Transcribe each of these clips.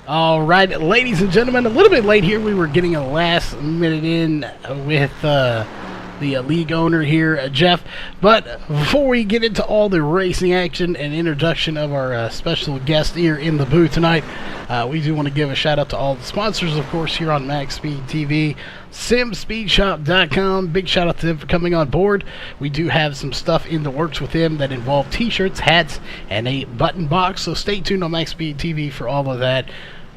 All right, ladies and gentlemen, a little bit late here. We were getting a last minute in with the league owner here, Jeff. But before we get into all the racing action and introduction of our special guest here in the booth tonight, we do want to give a shout out to all the sponsors, of course, here on MaxSpeedTV, SimSpeedShop.com. Big shout out to them for coming on board. We do have some stuff in the works with them that involve t-shirts, hats, and a button box, so stay tuned on MaxSpeedTV for all of that.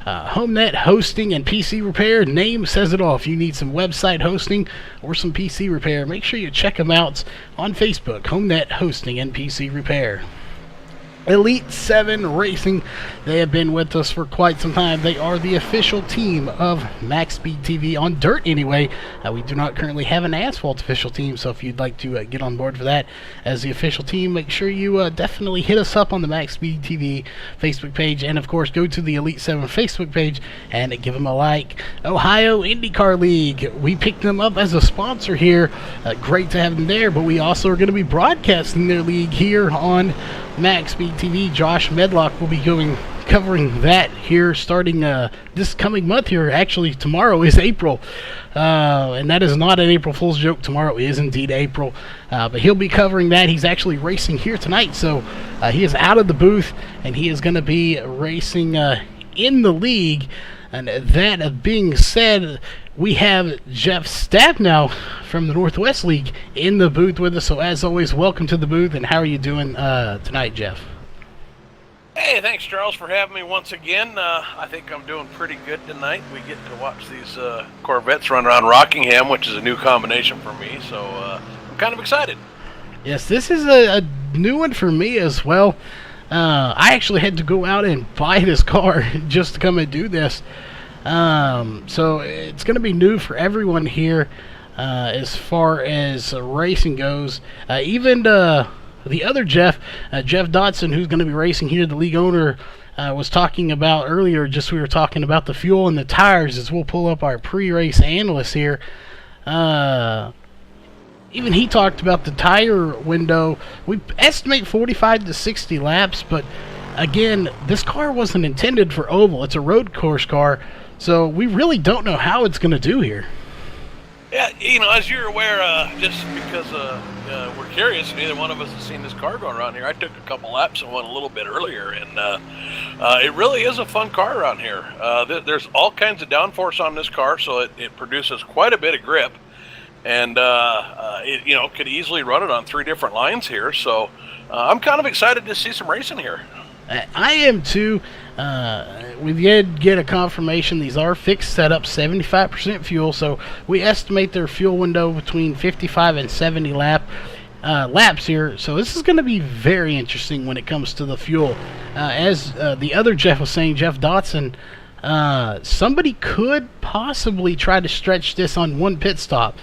HomeNet hosting and PC repair. Name says it all. If you need some website hosting or some PC repair, make sure you check them out on Facebook. HomeNet hosting and PC repair. Elite 7 Racing. They have been with us for quite some time. They are the official team of MaxSpeedTV on dirt anyway. We do not currently have an asphalt official team, so if you'd like to get on board for that as the official team, make sure you definitely hit us up on the MaxSpeedTV Facebook page, and of course go to the Elite 7 Facebook page and give them a like. Ohio IndyCar League. We picked them up as a sponsor here. Great to have them there, but we also are going to be broadcasting their league here on MaxSpeedTV. Josh Medlock will be covering that here starting this coming month here. Actually, tomorrow is April, and that is not an April Fool's joke. Tomorrow is indeed April, but he'll be covering that. He's actually racing here tonight, so he is out of the booth, and he is going to be racing in the league. And that being said, we have Jeff Stabnow from the Northwest League in the booth with us. So as always, welcome to the booth, and how are you doing tonight, Jeff? Hey, thanks, Charles, for having me once again. I think I'm doing pretty good tonight. We get to watch these Corvettes run around Rockingham, which is a new combination for me, so I'm kind of excited. Yes, this is a new one for me as well. I actually had to go out and buy this car just to come and do this. So it's going to be new for everyone here as far as racing goes. Even the other Jeff, Jeff Dotson, who's going to be racing here, the league owner, was talking about earlier. We were talking about the fuel and the tires as we'll pull up our pre-race analyst here. Even he talked about the tire window. We estimate 45 to 60 laps, but again, this car wasn't intended for oval. It's a road course car, so we really don't know how it's going to do here. Yeah, as you're aware, just because we're curious, neither one of us has seen this car going around here. I took a couple laps and went a little bit earlier, and it really is a fun car around here. There's all kinds of downforce on this car, so it produces quite a bit of grip. And it could easily run it on 3 different lines here, so I'm kind of excited to see some racing here. I am too. We did get a confirmation these are fixed setup, 75% fuel, so we estimate their fuel window between 55 and 70 laps here. So this is going to be very interesting when it comes to the fuel. As the other Jeff was saying, Jeff Dotson, somebody could possibly try to stretch this on one pit stop.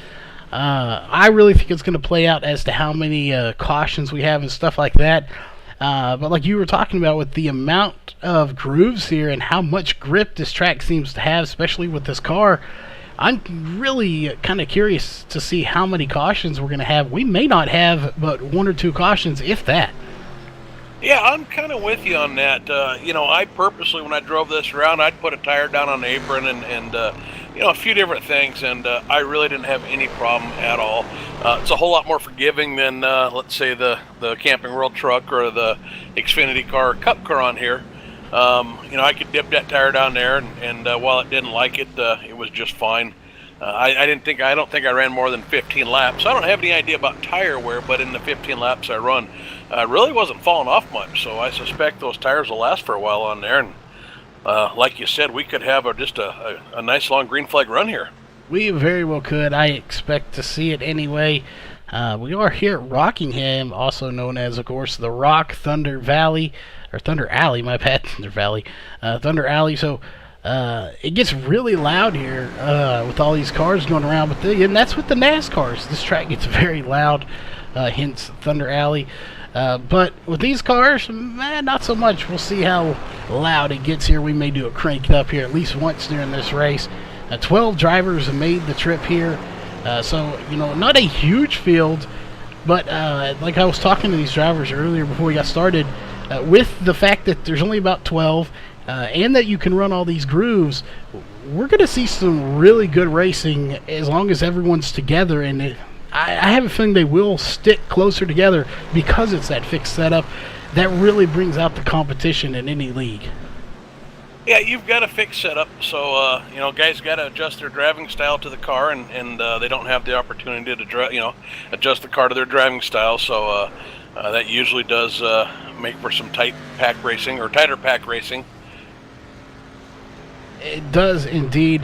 I really think it's going to play out as to how many cautions we have and stuff like that. But like you were talking about with the amount of grooves here and how much grip this track seems to have, especially with this car, I'm really kind of curious to see how many cautions we're going to have. We may not have but 1 or 2 cautions, if that. Yeah, I'm kind of with you on that. I purposely, when I drove this around, I'd put a tire down on the apron and a few different things, and I really didn't have any problem at all. It's a whole lot more forgiving than, let's say, the Camping World truck or the Xfinity car or Cup car on here. I could dip that tire down there, and while it didn't like it, it was just fine. I don't think I ran more than 15 laps. I don't have any idea about tire wear, but in the 15 laps I run, I really wasn't falling off much, so I suspect those tires will last for a while on there. And like you said, we could have just a nice long green flag run here. We very well could. I expect to see it anyway. We are here at Rockingham, also known as, of course, the Rock Thunder Valley, or Thunder Alley, my bad, Thunder Valley, Thunder Alley. So it gets really loud here with all these cars going around, and that's with the NASCARs. This track gets very loud, hence Thunder Alley. But with these cars, not so much. We'll see how loud it gets here. We may do it cranked up here at least once during this race. 12 drivers have made the trip here. So, not a huge field, but like I was talking to these drivers earlier before we got started, with the fact that there's only about 12 and that you can run all these grooves, we're going to see some really good racing as long as everyone's together. And I have a feeling they will stick closer together because it's that fixed setup that really brings out the competition in any league. Yeah, you've got a fixed setup, so guys got to adjust their driving style to the car, and they don't have the opportunity to adjust the car to their driving style. So that usually does make for some tighter pack racing. It does indeed.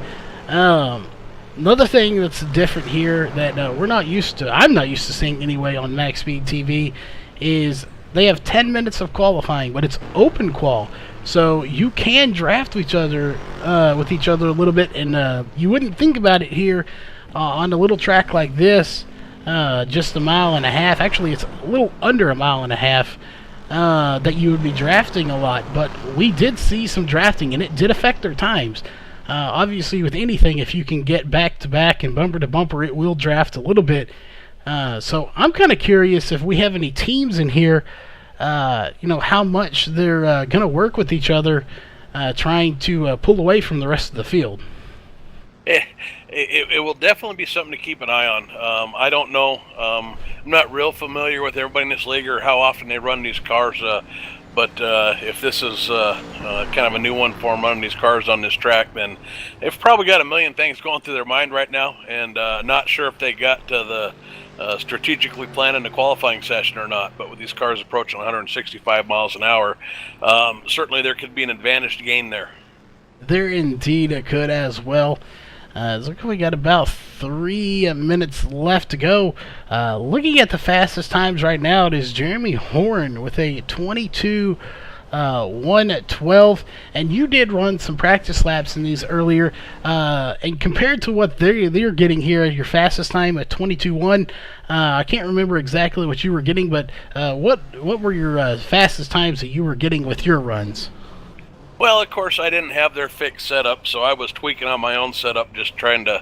Another thing that's different here that I'm not used to seeing anyway on MaxSpeedTV is they have 10 minutes of qualifying, but it's open qual. So you can draft with each other a little bit, and you wouldn't think about it here on a little track like this, just a mile and a half. Actually, it's a little under a mile and a half that you would be drafting a lot. But we did see some drafting, and it did affect their times. Obviously, with anything, if you can get back-to-back and bumper-to-bumper, it will draft a little bit. So I'm kind of curious if we have any teams in here, how much they're going to work with each other, trying to pull away from the rest of the field. It will definitely be something to keep an eye on. I don't know. I'm not real familiar with everybody in this league or how often they run these cars. But if this is kind of a new one for them running these cars on this track, then they've probably got a million things going through their mind right now, and not sure if they got to the strategically planning the qualifying session or not. But with these cars approaching 165 miles an hour, certainly there could be an advantage to gain there. There indeed it could as well. Looks like we got about 3 minutes left to go. Looking at the fastest times right now, it is Jeremy Horn with a 22:1:12, and you did run some practice laps in these earlier. And compared to what they're getting here, your fastest time at 22:1, I can't remember exactly what you were getting, but what were your fastest times that you were getting with your runs? Well, of course, I didn't have their fixed setup, so I was tweaking on my own setup, just trying to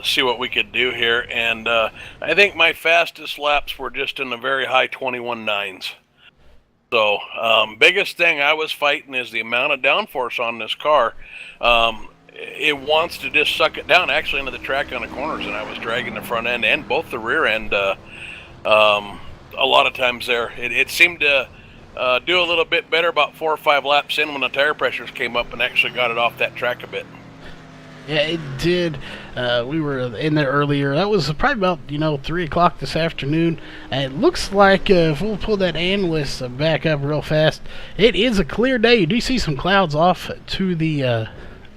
see what we could do here. And I think my fastest laps were just in the very high 21.9s. So biggest thing I was fighting is the amount of downforce on this car. It wants to just suck it down, actually, into the track on the corners, and I was dragging the front end and both the rear end a lot of times there. It seemed to do a little bit better about 4 or 5 laps in when the tire pressures came up and actually got it off that track a bit. Yeah, it did. We were in there earlier. That was probably about 3 o'clock this afternoon. And it looks like if we'll pull that analyst back up real fast, it is a clear day. You do see some clouds off to the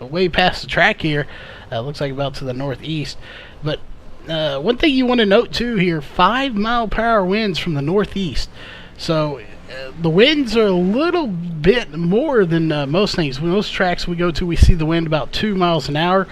way past the track here. Looks like about to the northeast. But one thing you want to note too here: 5-mile-per-hour winds from the northeast. So the winds are a little bit more than most things. Most tracks we go to, we see the wind about 2 miles an hour.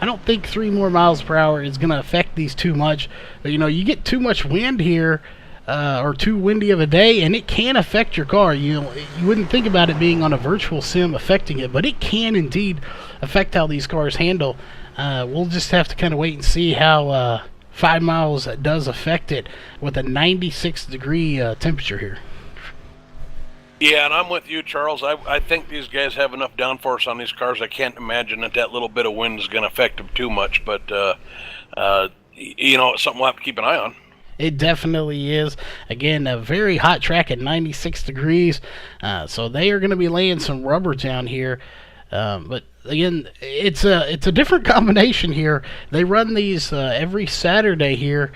I don't think 3 more miles per hour is going to affect these too much. But, you get too much wind here or too windy of a day, and it can affect your car. You wouldn't think about it being on a virtual sim affecting it, but it can indeed affect how these cars handle. We'll just have to kind of wait and see how 5 miles does affect it with a 96-degree temperature here. Yeah, and I'm with you, Charles. I think these guys have enough downforce on these cars. I can't imagine that little bit of wind is going to affect them too much. But, it's something we'll have to keep an eye on. It definitely is. Again, a very hot track at 96 degrees. So they are going to be laying some rubber down here. But again, it's a different combination here. They run these every Saturday here.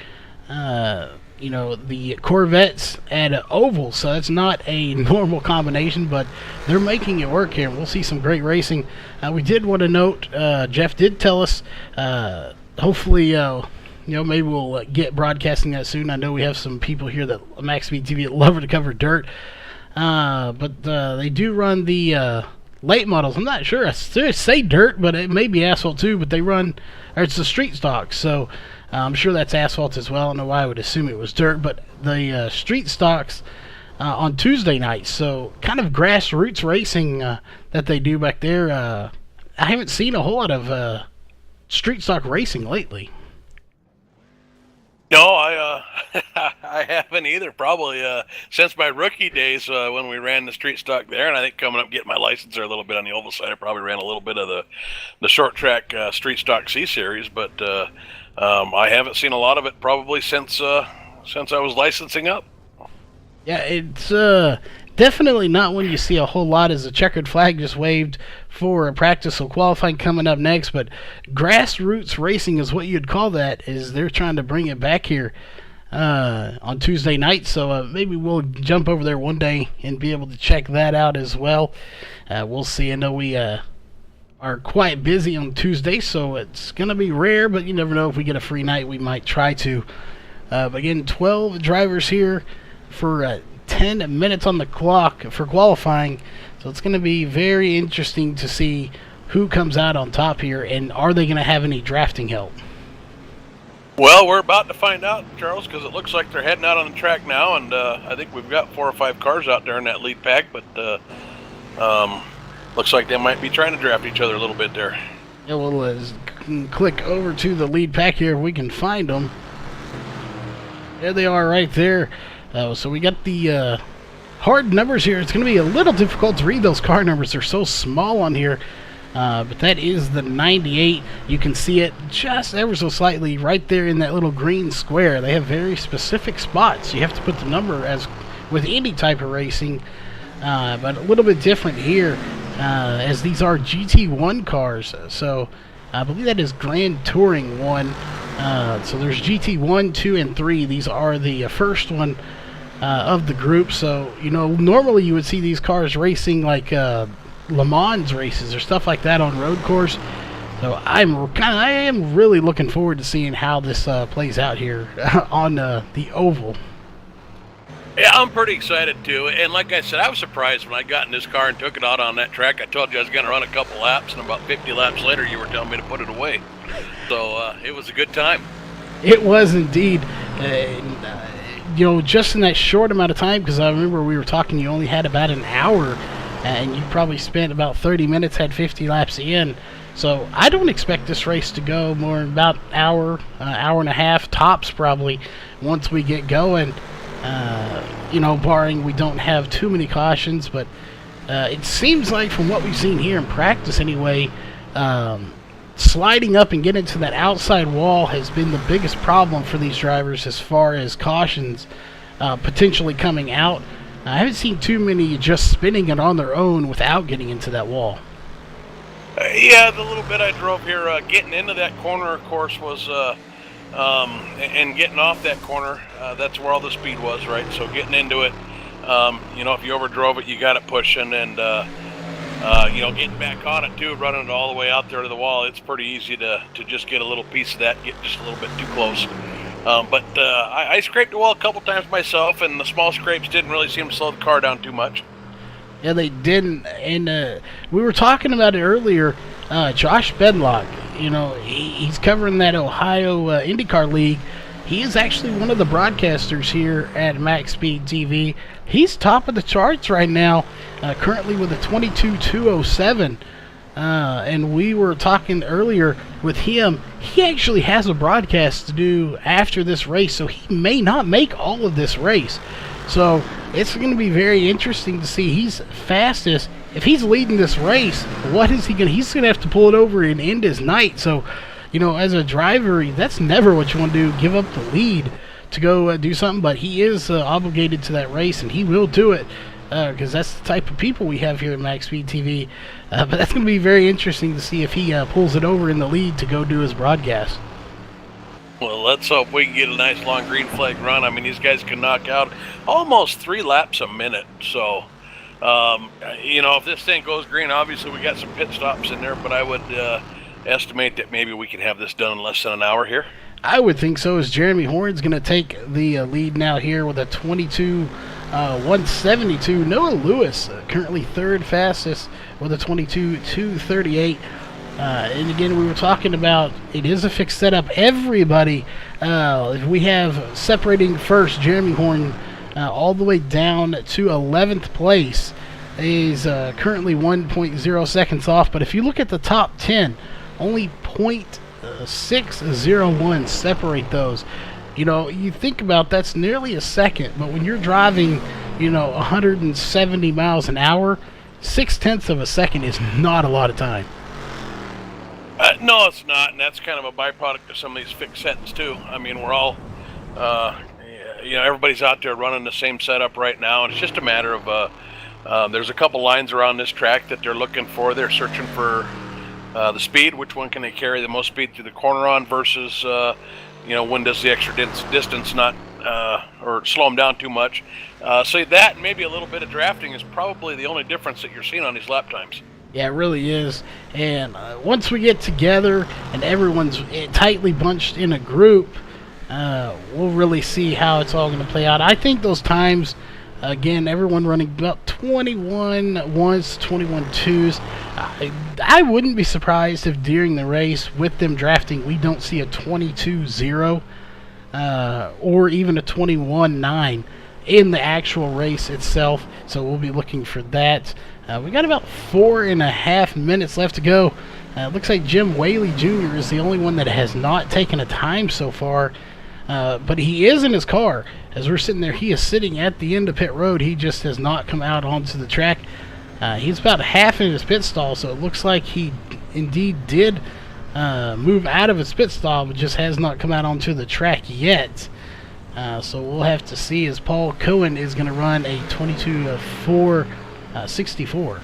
The Corvettes at oval, so it's not a normal combination, but they're making it work here. We'll see some great racing. We did want to note, Jeff did tell us, hopefully, maybe we'll get broadcasting that soon. I know we have some people here that MaxSpeedTV love to cover dirt, but they do run the late models. I'm not sure. I say dirt, but it may be asphalt too, but it's the street stock, so I'm sure that's asphalt as well. I don't know why I would assume it was dirt, but the street stocks on Tuesday nights. So kind of grassroots racing that they do back there. I haven't seen a whole lot of street stock racing lately. No, I haven't either. Probably since my rookie days when we ran the street stock there, and I think coming up getting my license there a little bit on the oval side, I probably ran a little bit of the short track street stock C series, but I haven't seen a lot of it probably since I was licensing up. Yeah, it's definitely not one you see a whole lot, as the checkered flag just waved for a practice of qualifying coming up next, but grassroots racing is what you'd call that, is they're trying to bring it back here on Tuesday night, so maybe we'll jump over there one day and be able to check that out as well. We'll see. I know we are quite busy on Tuesday, so it's going to be rare, but you never know. If we get a free night, we might try to. But again, 12 drivers here for 10 minutes on the clock for qualifying, so it's going to be very interesting to see who comes out on top here, and are they going to have any drafting help? Well, we're about to find out, Charles, because it looks like they're heading out on the track now, and I think we've got 4 or 5 cars out there in that lead pack, but looks like they might be trying to draft each other a little bit there. Yeah, we'll click over to the lead pack here if we can find them. There they are right there. So we got the hard numbers here. It's going to be a little difficult to read those car numbers. They're so small on here. But that is the 98. You can see it just ever so slightly right there in that little green square. They have very specific spots. You have to put the number, as with any type of racing, but a little bit different here, as these are GT1 cars. So I believe that is Grand Touring 1. So there's GT1, 2, and 3. These are the first one of the group. So, you know, normally you would see these cars racing like Le Mans races or stuff like that on road course. So I am really looking forward to seeing how this plays out here on the oval. Yeah, I'm pretty excited too. And like I said, I was surprised when I got in this car and took it out on that track. I told you I was going to run a couple laps, and about 50 laps later, you were telling me to put it away. So it was a good time. It was indeed. You know, just in that short amount of time, because I remember we were talking, you only had about an hour, and you probably spent about 30 minutes, had 50 laps in. So I don't expect this race to go more than about an hour and a half tops probably once we get going. You know, barring we don't have too many cautions, but it seems like from what we've seen here in practice anyway, sliding up and getting to that outside wall has been the biggest problem for these drivers as far as cautions potentially coming out. I haven't seen too many just spinning it on their own without getting into that wall. Yeah, the little bit I drove here, getting into that corner, of course, was and getting off that corner, that's where all the speed was, right? So getting into it, you know, if you overdrove it, you got it pushing, and you know, getting back on it too, running it all the way out there to the wall, it's pretty easy to just get a little piece of that, get just a little bit too close. But I scraped the wall a couple times myself, and the small scrapes didn't really seem to slow the car down too much. Yeah, they didn't, and we were talking about it earlier. Josh Bedlock, you know, he's covering that Ohio IndyCar League. He is actually one of the broadcasters here at MaxSpeedTV. He's top of the charts right now, currently with a 22.207. And we were talking earlier with him. He actually has a broadcast to do after this race, so he may not make all of this race. So it's going to be very interesting to see. He's fastest. If he's leading this race, what is he going to... He's going to have to pull it over and end his night. So, you know, as a driver, that's never what you want to do, give up the lead to go do something. But he is obligated to that race, and he will do it because that's the type of people we have here at MaxSpeedTV. But that's going to be very interesting to see if he pulls it over in the lead to go do his broadcast. Well, let's hope we can get a nice long green flag run. I mean, these guys can knock out almost 3 laps a minute. So, you know, if this thing goes green, obviously we got some pit stops in there, but I would estimate that maybe we can have this done in less than an hour here. I would think so, as Jeremy Horn's going to take the lead now here with a 22.172. Noah Lewis, currently third fastest with a 22.238. And again, we were talking about it is a fixed setup. Everybody, we have separating first, Jeremy Horn all the way down to 11th place. Is currently 1.0 seconds off. But if you look at the top 10, only 0.601 separate those. You know, you think about that's nearly a second, but when you're driving, 170 miles an hour, 6/10 of a second is not a lot of time. No, it's not, and that's kind of a byproduct of some of these fixed settings too. I mean, we're all, everybody's out there running the same setup right now, and it's just a matter of there's a couple lines around this track that they're looking for. They're searching for the speed. Which one can they carry the most speed through the corner on versus, when does the extra distance not or slow them down too much. So that and maybe a little bit of drafting is probably the only difference that you're seeing on these lap times. Yeah, it really is. And once we get together and everyone's tightly bunched in a group, we'll really see how it's all going to play out. I think those times, again, everyone running about 21 ones, 21 twos. I wouldn't be surprised if during the race, with them drafting, we don't see a 22-0 or even a 21-9 in the actual race itself. So we'll be looking for that. We got about 4.5 minutes left to go. Looks like Jim Whaley Jr. is the only one that has not taken a time so far. But he is in his car. As we're sitting there, he is sitting at the end of pit road. He just has not come out onto the track. He's about half in his pit stall, so it looks like he indeed did move out of his pit stall, but just has not come out onto the track yet. So we'll have to see, as Paul Cohen is going to run a 22.464.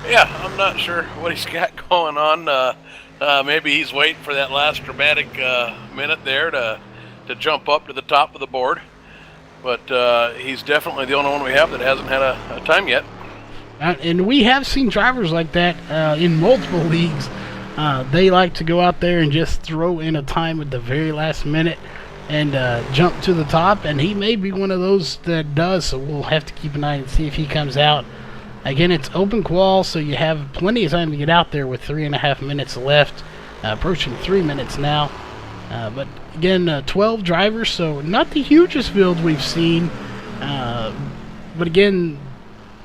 Yeah, I'm not sure what he's got going on. Maybe he's waiting for that last dramatic minute there to jump up to the top of the board. But he's definitely the only one we have that hasn't had a time yet. And we have seen drivers like that in multiple leagues. They like to go out there and just throw in a time at the very last minute and jump to the top. And he may be one of those that does, so we'll have to keep an eye and see if he comes out. Again, it's open qual, so you have plenty of time to get out there with 3.5 minutes left, approaching 3 minutes now. But again, 12 drivers, so not the hugest field we've seen. But again,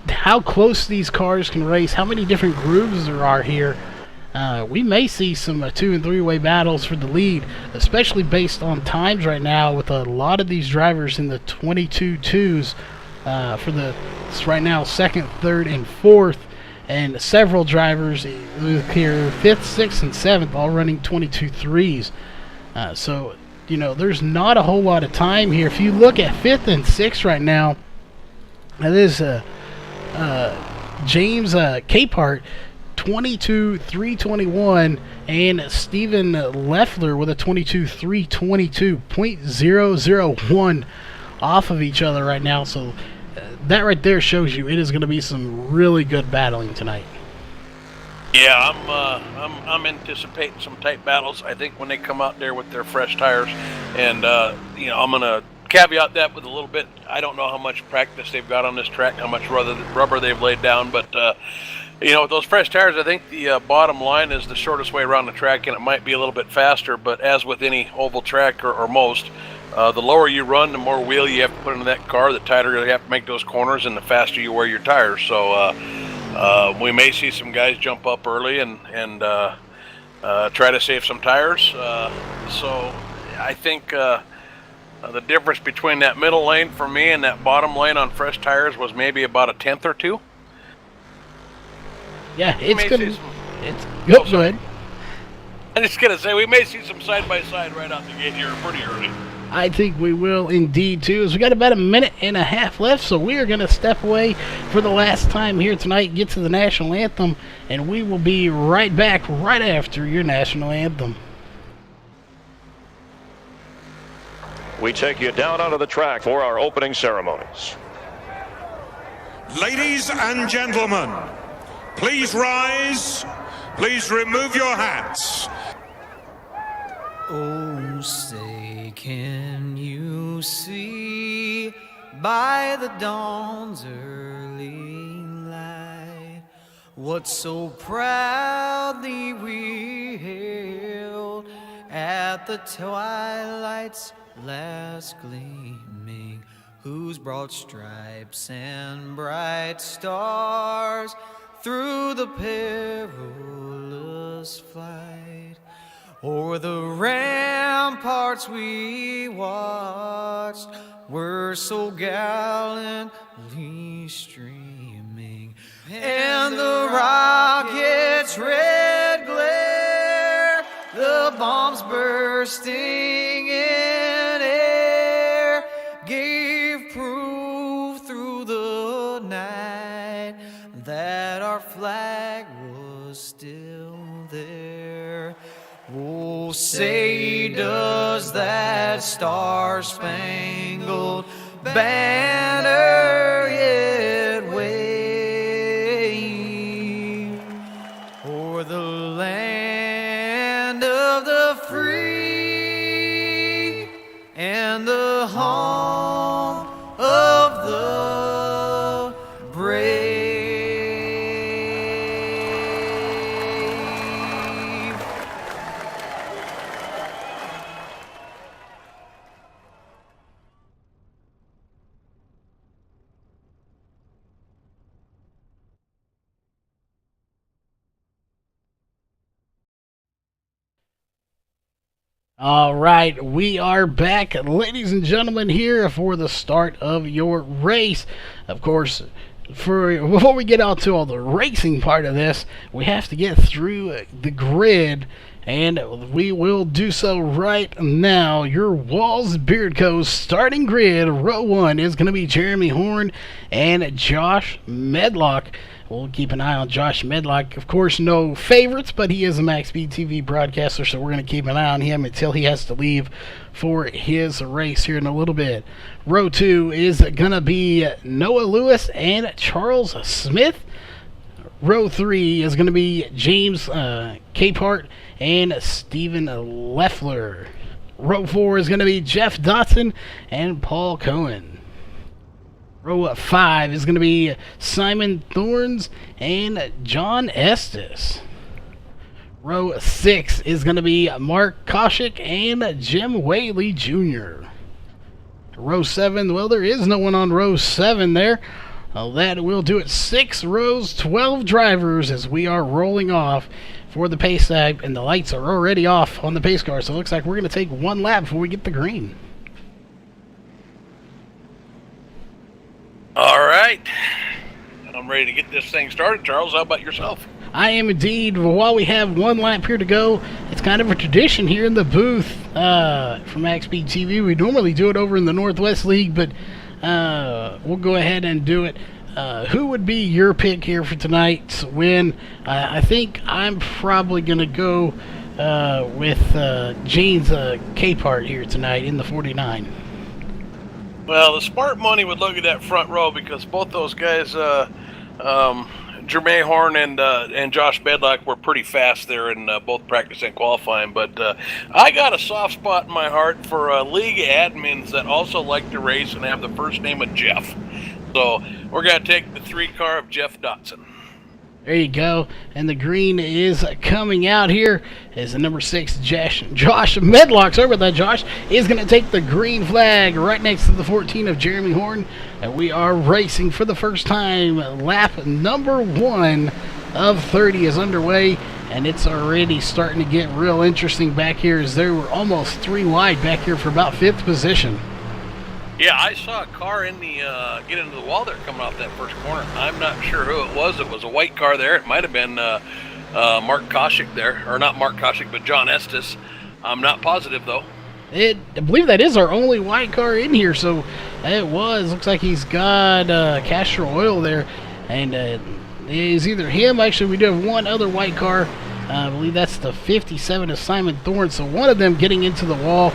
how close these cars can race, how many different grooves there are here. We may see some 2- and 3-way battles for the lead, especially based on times right now with a lot of these drivers in the 22.2s. For the right now 2nd, 3rd, and 4th, and several drivers here 5th, 6th, and 7th all running 22.3s. So there's not a whole lot of time here. If you look at 5th and 6th right now, that is James Capehart 22.321 and Stephen Leffler with a 22.322, 0.001 off of each other right now. So that right there shows you it is going to be some really good battling tonight. Yeah, I'm anticipating some tight battles. I think when they come out there with their fresh tires, and I'm going to caveat that with a little bit. I don't know how much practice they've got on this track, how much rubber they've laid down, but with those fresh tires, I think the bottom line is the shortest way around the track, and it might be a little bit faster. But as with any oval track or most. The lower you run, the more wheel you have to put into that car, the tighter you have to make those corners, and the faster you wear your tires. So we may see some guys jump up early and try to save some tires. So I think the difference between that middle lane for me and that bottom lane on fresh tires was maybe about a 10th or 2. Yeah, it's good. It's good. Go ahead. I'm just going to say we may see some side-by-side right out the gate here pretty early. I think we will indeed, too, as we got about 1.5 minutes left, so we are going to step away for the last time here tonight, get to the national anthem, and we will be right back right after your national anthem. We take you down onto the track for our opening ceremonies. Ladies and gentlemen, please rise. Please remove your hats. Oh, say, can you see by the dawn's early light what so proudly we hailed at the twilight's last gleaming, whose broad stripes and bright stars through the perilous fight O'er the ramparts we watched were so gallantly streaming, and the rocket's red glare, the bombs bursting in air, gave proof through the night that our flag was still there. Oh, say does that star-spangled banner yet wave o'er the land of the free and the home of the brave. All right, we are back, ladies and gentlemen, here for the start of your race. Of course, before we get out to all the racing part of this, we have to get through the grid, and we will do so right now. Your Walls Beard Co. starting grid, row 1, is going to be Jeremy Horn and Josh Medlock. We'll keep an eye on Josh Medlock. Of course, no favorites, but he is a MaxSpeedTV broadcaster, so we're going to keep an eye on him until he has to leave for his race here in a little bit. Row 2 is going to be Noah Lewis and Charles Smith. Row 3 is going to be James Capehart and Stephen Leffler. Row 4 is going to be Jeff Dotson and Paul Cohen. Row 5 is going to be Simon Thorns and John Estes. Row 6 is going to be Mark Koshik and Jim Whaley Jr. Row 7, well, there is no one on row 7 there. That will do it. 6 rows, 12 drivers as we are rolling off for the pace side, and the lights are already off on the pace car, so it looks like we're going to take one lap before we get the green. All right. I'm ready to get this thing started. Charles, how about yourself? I am indeed. While we have one lap here to go, it's kind of a tradition here in the booth for MaxSpeedTV. We normally do it over in the Northwest League, but we'll go ahead and do it. Who would be your pick here for tonight's win? I think I'm probably going to go with James Capehart here tonight in the 49. Well, the smart money would look at that front row because both those guys, Jermaine Horn and Josh Medlock, were pretty fast there in both practice and qualifying. But I got a soft spot in my heart for league admins that also like to race and have the first name of Jeff. So we're going to take the 3-car of Jeff Dotson. There you go. And the green is coming out here as the number 6, Josh Medlock. Sorry about that, Josh. Is going to take the green flag right next to the 14 of Jeremy Horn. And we are racing for the first time. Lap number 1 of 30 is underway. And it's already starting to get real interesting back here as there were almost 3 wide back here for about 5th position. Yeah, I saw a car in the get into the wall there coming off that first corner. I'm not sure who it was. It was a white car there. It might have been Mark Koshik there. Or not Mark Koshik, but John Estes. I'm not positive, though. I believe that is our only white car in here, so it was. Looks like he's got castor oil there. And it is either him. Actually, we do have one other white car. I believe that's the 57 of Simon Thorne. So one of them getting into the wall.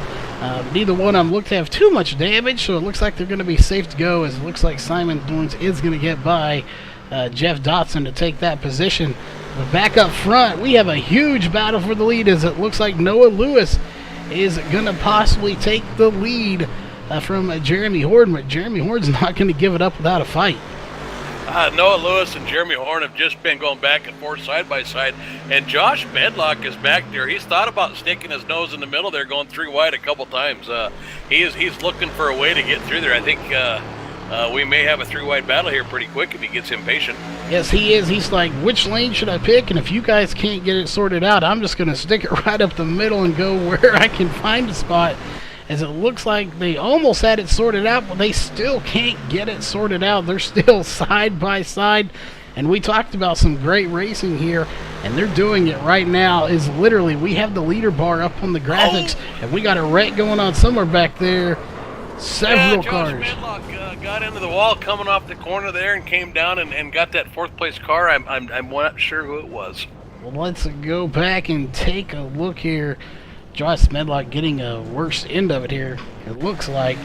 Neither one of them look to have too much damage, so it looks like they're going to be safe to go, as it looks like Simon Thorns is going to get by Jeff Dotson to take that position. But back up front, we have a huge battle for the lead, as it looks like Noah Lewis is going to possibly take the lead from Jeremy Horn, but Jeremy Horn's not going to give it up without a fight. Noah Lewis and Jeremy Horn have just been going back and forth side by side, and Josh Medlock is back there. He's thought about sticking his nose in the middle there, going 3 wide a couple times. He's looking for a way to get through there. I think we may have a 3-wide battle here pretty quick if he gets impatient. Yes, he is. He's like, which lane should I pick? And if you guys can't get it sorted out, I'm just going to stick it right up the middle and go where I can find a spot. As it looks like they almost had it sorted out, but they still can't get it sorted out. They're still side by side. And we talked about some great racing here, and they're doing it right now. Is literally, we have the leader bar up on the graphics, and we got a wreck going on somewhere back there. Several cars. Josh Medlock got into the wall coming off the corner there and came down and got that 4th place car. I'm not sure who it was. Well, let's go back and take a look here. Josh Medlock getting a worse end of it here, it looks like.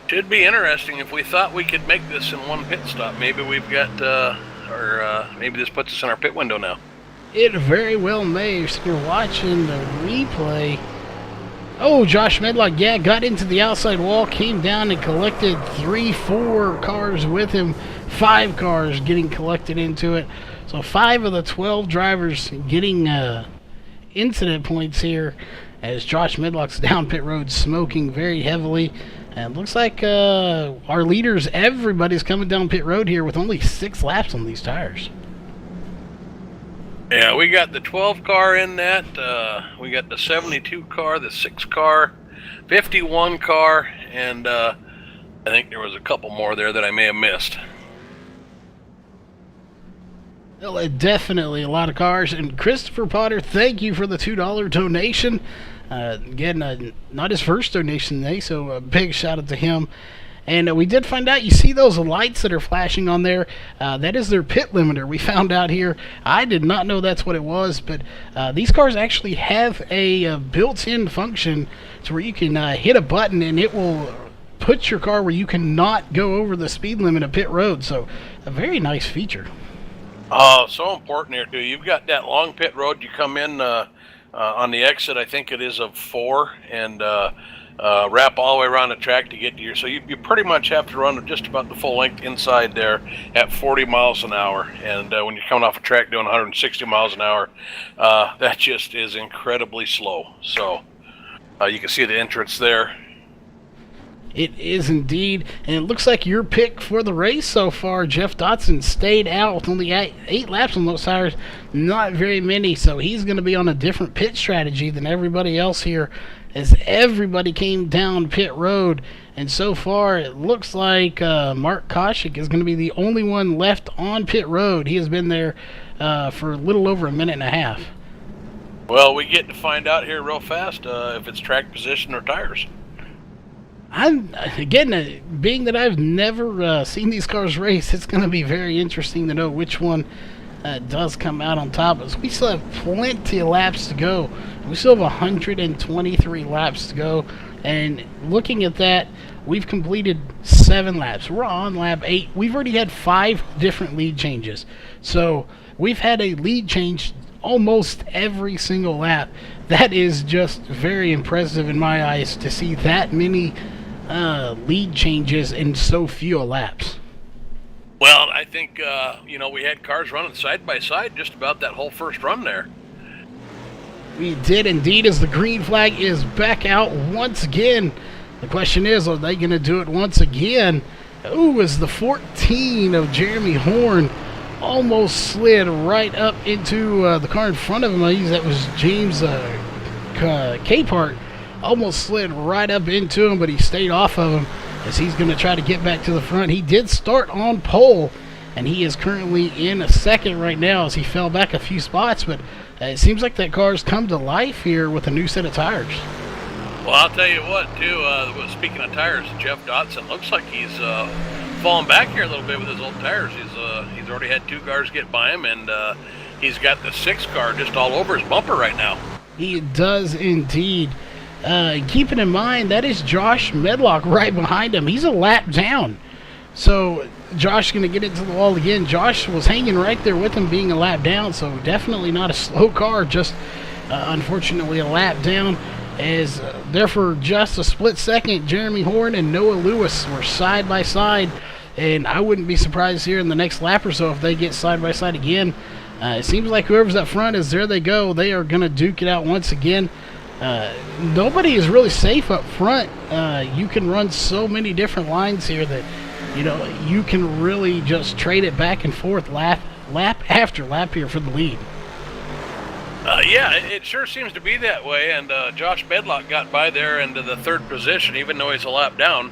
Should be interesting if we thought we could make this in one pit stop. Maybe we've got, maybe this puts us in our pit window now. It very well may. If you're watching the replay. Oh, Josh Medlock, yeah, got into the outside wall, came down and collected 3-4 cars with him. 5 cars getting collected into it. So 5 of the 12 drivers getting incident points here as Josh Medlock's down pit road smoking very heavily. And it looks like our leaders, everybody's coming down pit road here with only 6 laps on these tires. Yeah, we got the 12 car in that. We got the 72 car, the 6 car, 51 car, and I think there was a couple more there that I may have missed. Well, definitely a lot of cars. And Christopher Potter, thank you for the $2 donation. Again, not his first donation today, so a big shout out to him. And we did find out, you see those lights that are flashing on there, that is their pit limiter. We found out here, I did not know that's what it was, but these cars actually have a built-in function to where you can hit a button and it will put your car where you cannot go over the speed limit of pit road. So a very nice feature. Oh, so important here, too. You've got that long pit road. You come in on the exit, I think it is of 4, and wrap all the way around the track to get to your. So you pretty much have to run just about the full length inside there at 40 miles an hour. And when you're coming off a track doing 160 miles an hour, that just is incredibly slow. So you can see the entrance there. It is indeed, and it looks like your pick for the race so far, Jeff Dotson, stayed out with only 8 laps on those tires, not very many, so he's going to be on a different pit strategy than everybody else here, as everybody came down pit road, and so far it looks like Mark Koshik is going to be the only one left on pit road. He has been there for a little over a minute and a half. Well, we get to find out here real fast if it's track position or tires. Again, being that I've never seen these cars race, it's going to be very interesting to know which one does come out on top. As we still have plenty of laps to go. We still have 123 laps to go. And looking at that, we've completed 7 laps. We're on lap 8. We've already had 5 different lead changes. So we've had a lead change almost every single lap. That is just very impressive in my eyes to see that many lead changes in so few laps. Well, I think, we had cars running side by side just about that whole first run there. We did indeed, as the green flag is back out once again. The question is, are they going to do it once again? Ooh, as the 14 of Jeremy Horn almost slid right up into the car in front of him. That was James Capehart. Almost slid right up into him, but he stayed off of him as he's going to try to get back to the front. He did start on pole, and he is currently in a second right now as he fell back a few spots, but it seems like that car's come to life here with a new set of tires. Well, I'll tell you what, too, speaking of tires, Jeff Dotson looks like he's falling back here a little bit with his old tires. He's already had 2 cars get by him, and he's got the 6 car just all over his bumper right now. He does indeed. Keeping in mind, that is Josh Medlock right behind him. He's a lap down. So Josh going to get into the wall again. Josh was hanging right there with him being a lap down, so definitely not a slow car, just unfortunately a lap down. As there for just a split second, Jeremy Horn and Noah Lewis were side by side, and I wouldn't be surprised here in the next lap or so if they get side by side again. It seems like whoever's up front is there they go. They are going to duke it out once again. Nobody is really safe up front. You can run so many different lines here that, you can really just trade it back and forth lap after lap here for the lead. Yeah, it sure seems to be that way, and Josh Medlock got by there into the 3rd position, even though he's a lap down.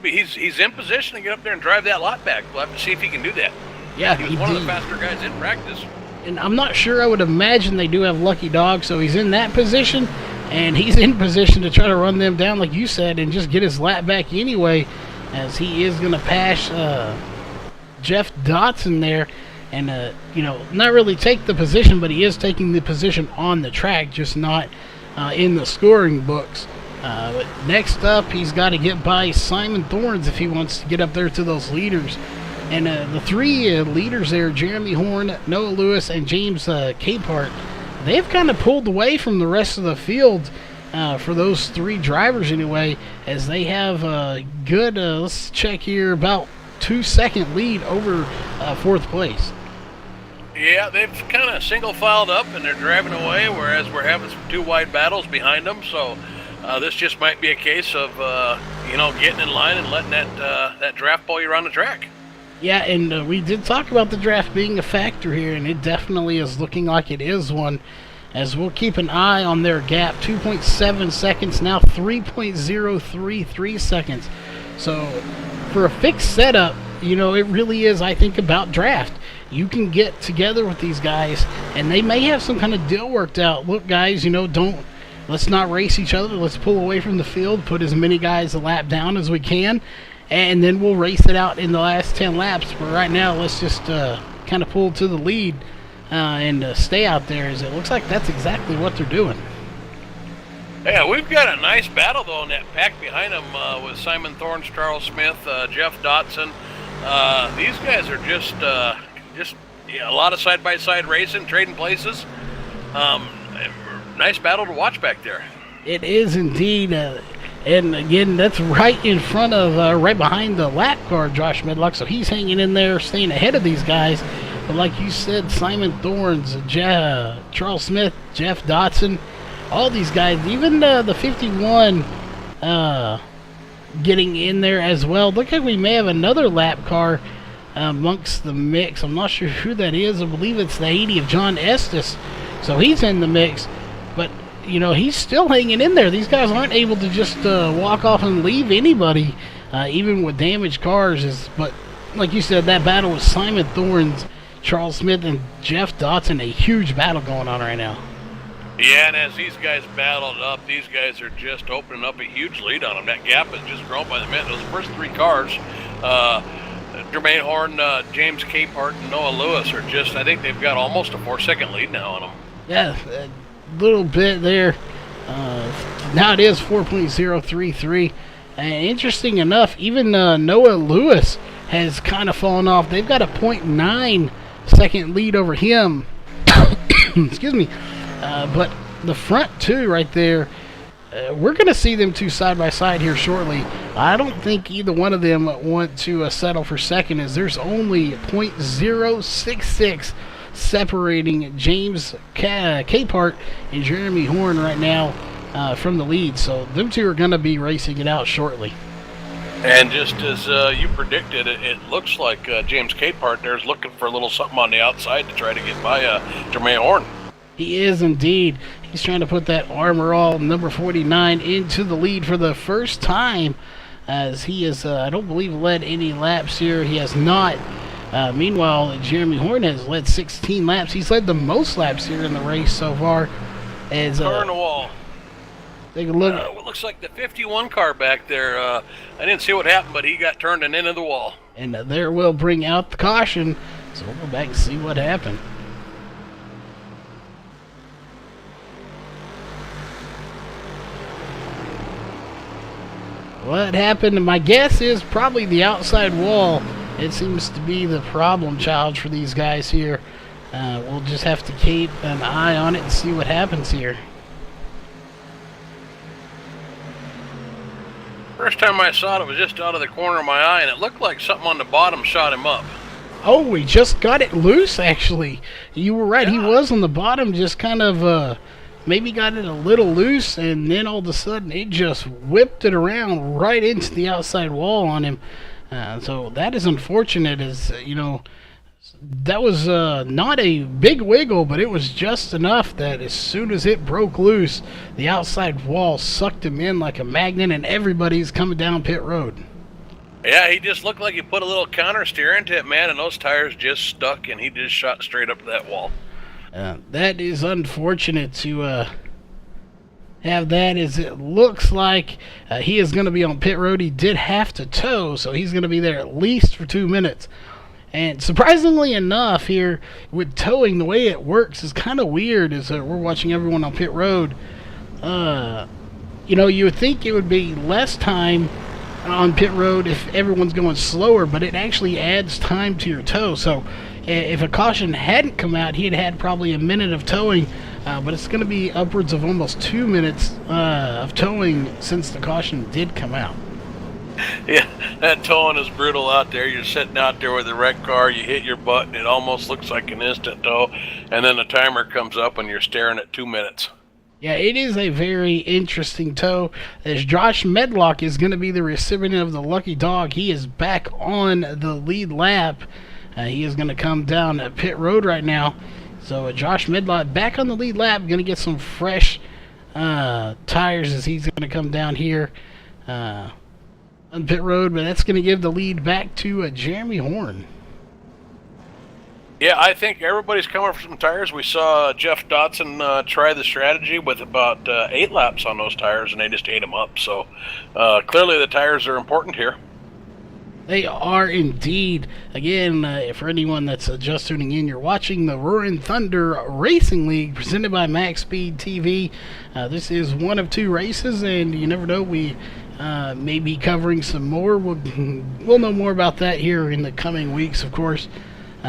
He's in position to get up there and drive that lot back. We'll have to see if he can do that. Yeah, he was one of the faster guys in practice. And I'm not sure. I would imagine they do have lucky dogs, so he's in that position, and he's in position to try to run them down, like you said, and just get his lap back anyway, as he is going to pass Jeff Dotson there, and not really take the position, but he is taking the position on the track, just not in the scoring books. But next up, he's got to get by Simon Thorns if he wants to get up there to those leaders. And the 3 leaders there, Jeremy Horn, Noah Lewis, and James Capehart, they've kind of pulled away from the rest of the field for those 3 drivers anyway, as they have a good, let's check here, about 2-second lead over 4th place. Yeah, they've kind of single-filed up, and they're driving away, whereas we're having some 2 wide battles behind them, so this just might be a case of, getting in line and letting that draft pull you around the track. Yeah, and we did talk about the draft being a factor here, and it definitely is looking like it is one, as we'll keep an eye on their gap. 2.7 seconds, now 3.033 seconds. So for a fixed setup, it really is, I think, about draft. You can get together with these guys, and they may have some kind of deal worked out. Look, guys, let's not race each other. Let's pull away from the field, put as many guys a lap down as we can, and then we'll race it out in the last 10 laps. But right now, let's just kind of pull to the lead and stay out there, as it looks like that's exactly what they're doing. Yeah, we've got a nice battle, though, in that pack behind them with Simon Thorns, Charles Smith, Jeff Dotson. These guys are just a lot of side-by-side racing, trading places. Nice battle to watch back there. It is indeed. And again, that's right in front of, right behind the lap car, Josh Medlock. So he's hanging in there, staying ahead of these guys. But like you said, Simon Thorns, Charles Smith, Jeff Dotson, all these guys, even the 51 getting in there as well. Look like we may have another lap car amongst the mix. I'm not sure who that is. I believe it's the 80 of John Estes. So he's in the mix. But he's still hanging in there. These guys aren't able to just walk off and leave anybody, even with damaged cars. But like you said, that battle with Simon Thorns, Charles Smith, and Jeff Dotson, a huge battle going on right now. Yeah, and as these guys battled up, these guys are just opening up a huge lead on them. That gap has just grown by the minute. Those first 3 cars, Jermaine Horn, James Capehart, and Noah Lewis are just, I think they've got almost a 4-second lead now on them. Yeah, little bit there. Now it is 4.033. And interesting enough, even Noah Lewis has kind of fallen off. They've got a 0.9 second lead over him. Excuse me. But the front 2 right there, we're going to see them 2 side by side here shortly. I don't think either one of them want to settle for second, as there's only 0.066 separating James Capehart and Jeremy Horn right now from the lead. So them 2 are going to be racing it out shortly. And just as you predicted, it looks like James Capehart there's looking for a little something on the outside to try to get by Jermaine Horn. He is indeed. He's trying to put that Armor All number 49 into the lead for the first time, as he is, I don't believe, led any laps here. He has not. Meanwhile, Jeremy Horn has led 16 laps. He's led the most laps here in the race so far. As car in the wall. Take a look. It looks like the 51 car back there. I didn't see what happened, but he got turned and into the wall. And there will bring out the caution. So we'll go back and see what happened. What happened? My guess is probably the outside wall. It seems to be the problem child for these guys here. We'll just have to keep an eye on it and see what happens here. First time I saw it, it was just out of the corner of my eye, and it looked like something on the bottom shot him up. Oh, we just got it loose, actually. You were right. Yeah. He was on the bottom, just kind of maybe got it a little loose, and then all of a sudden it just whipped it around right into the outside wall on him. So that is unfortunate, as you know. That was not a big wiggle, but it was just enough that as soon as it broke loose, the outside wall sucked him in like a magnet, and everybody's coming down pit road. Yeah, he just looked like he put a little counter steer into it, man, and those tires just stuck, and he just shot straight up to that wall. That is unfortunate to have that, as it looks like he is going to be on pit road. He did have to tow, so he's going to be there at least for 2 minutes. And surprisingly enough, here with towing, the way it works is kind of weird. As we're watching everyone on pit road, you know, you would think it would be less time on pit road if everyone's going slower, but it actually adds time to your tow. So if a caution hadn't come out, he'd had probably a minute of towing, but it's going to be upwards of almost 2 minutes of towing since the caution did come out. Yeah, that towing is brutal out there. You're sitting out there with a wrecked car, you hit your button, it almost looks like an instant tow, and then the timer comes up and you're staring at 2 minutes. Yeah, it is a very interesting tow, as Josh Medlock is going to be the recipient of the lucky dog. He is back on the lead lap. He is going to come down pit road right now. So Josh Medlock back on the lead lap, going to get some fresh tires as he's going to come down here on pit road, but that's going to give the lead back to Jeremy Horn. Yeah, I think everybody's coming for some tires. We saw Jeff Dotson try the strategy with about 8 laps on those tires, and they just ate them up. So clearly the tires are important here. They are indeed. Again, for anyone that's just tuning in, you're watching the Roaring Thunder Racing League presented by MaxSpeedTV. This is one of 2 races, and you never know, we may be covering some more. We'll know more about that here in the coming weeks, of course.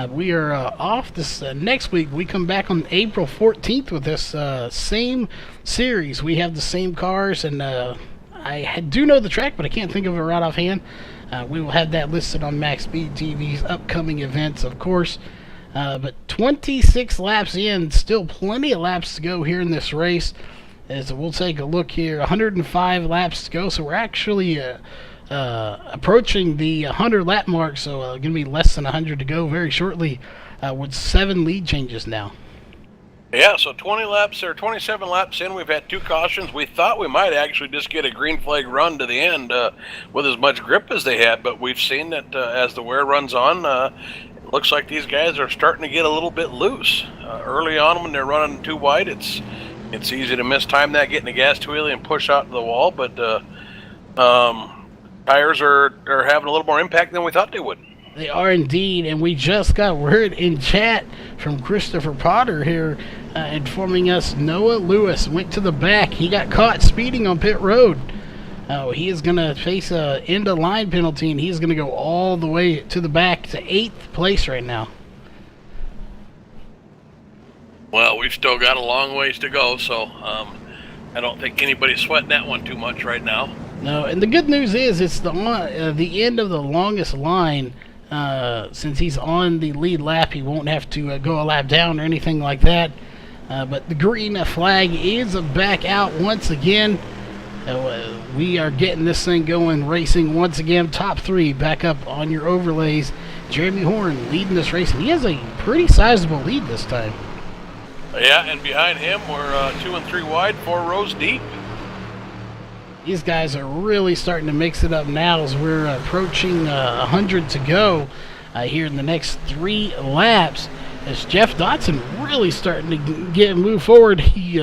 We are off this next week. We come back on April 14th with this same series. We have the same cars, and I do know the track, but I can't think of it right offhand. We will have that listed on MaxSpeedTV's upcoming events, of course. But 26 laps in, still plenty of laps to go here in this race. As we'll take a look here, 105 laps to go, so we're actually approaching the 100 lap mark, so going to be less than 100 to go very shortly, with 7 lead changes now. Yeah, so 20 laps or 27 laps in, we've had 2 cautions. We thought we might actually just get a green flag run to the end with as much grip as they had, but we've seen that as the wear runs on, it looks like these guys are starting to get a little bit loose. Early on, when they're running too wide, it's easy to mistime that, getting the gas too early and push out to the wall, but tires are having a little more impact than we thought they would. They are indeed, and we just got word in chat from Christopher Potter here informing us Noah Lewis went to the back. He got caught speeding on pit road. He is going to face a end-of-line penalty, and he's going to go all the way to the back to 8th place right now. Well, we've still got a long ways to go, so I don't think anybody's sweating that one too much right now. No, and the good news is it's the end of the longest line. Since he's on the lead lap, he won't have to go a lap down or anything like that. But the green flag is back out once again. We are getting this thing going, racing once again. Top 3 back up on your overlays. Jeremy Horn leading this race, and he has a pretty sizable lead this time. Yeah, and behind him we're 2 and 3 wide, 4 rows deep. These guys are really starting to mix it up now as we're approaching 100 to go here in the next 3 laps. As Jeff Dotson really starting to move forward. He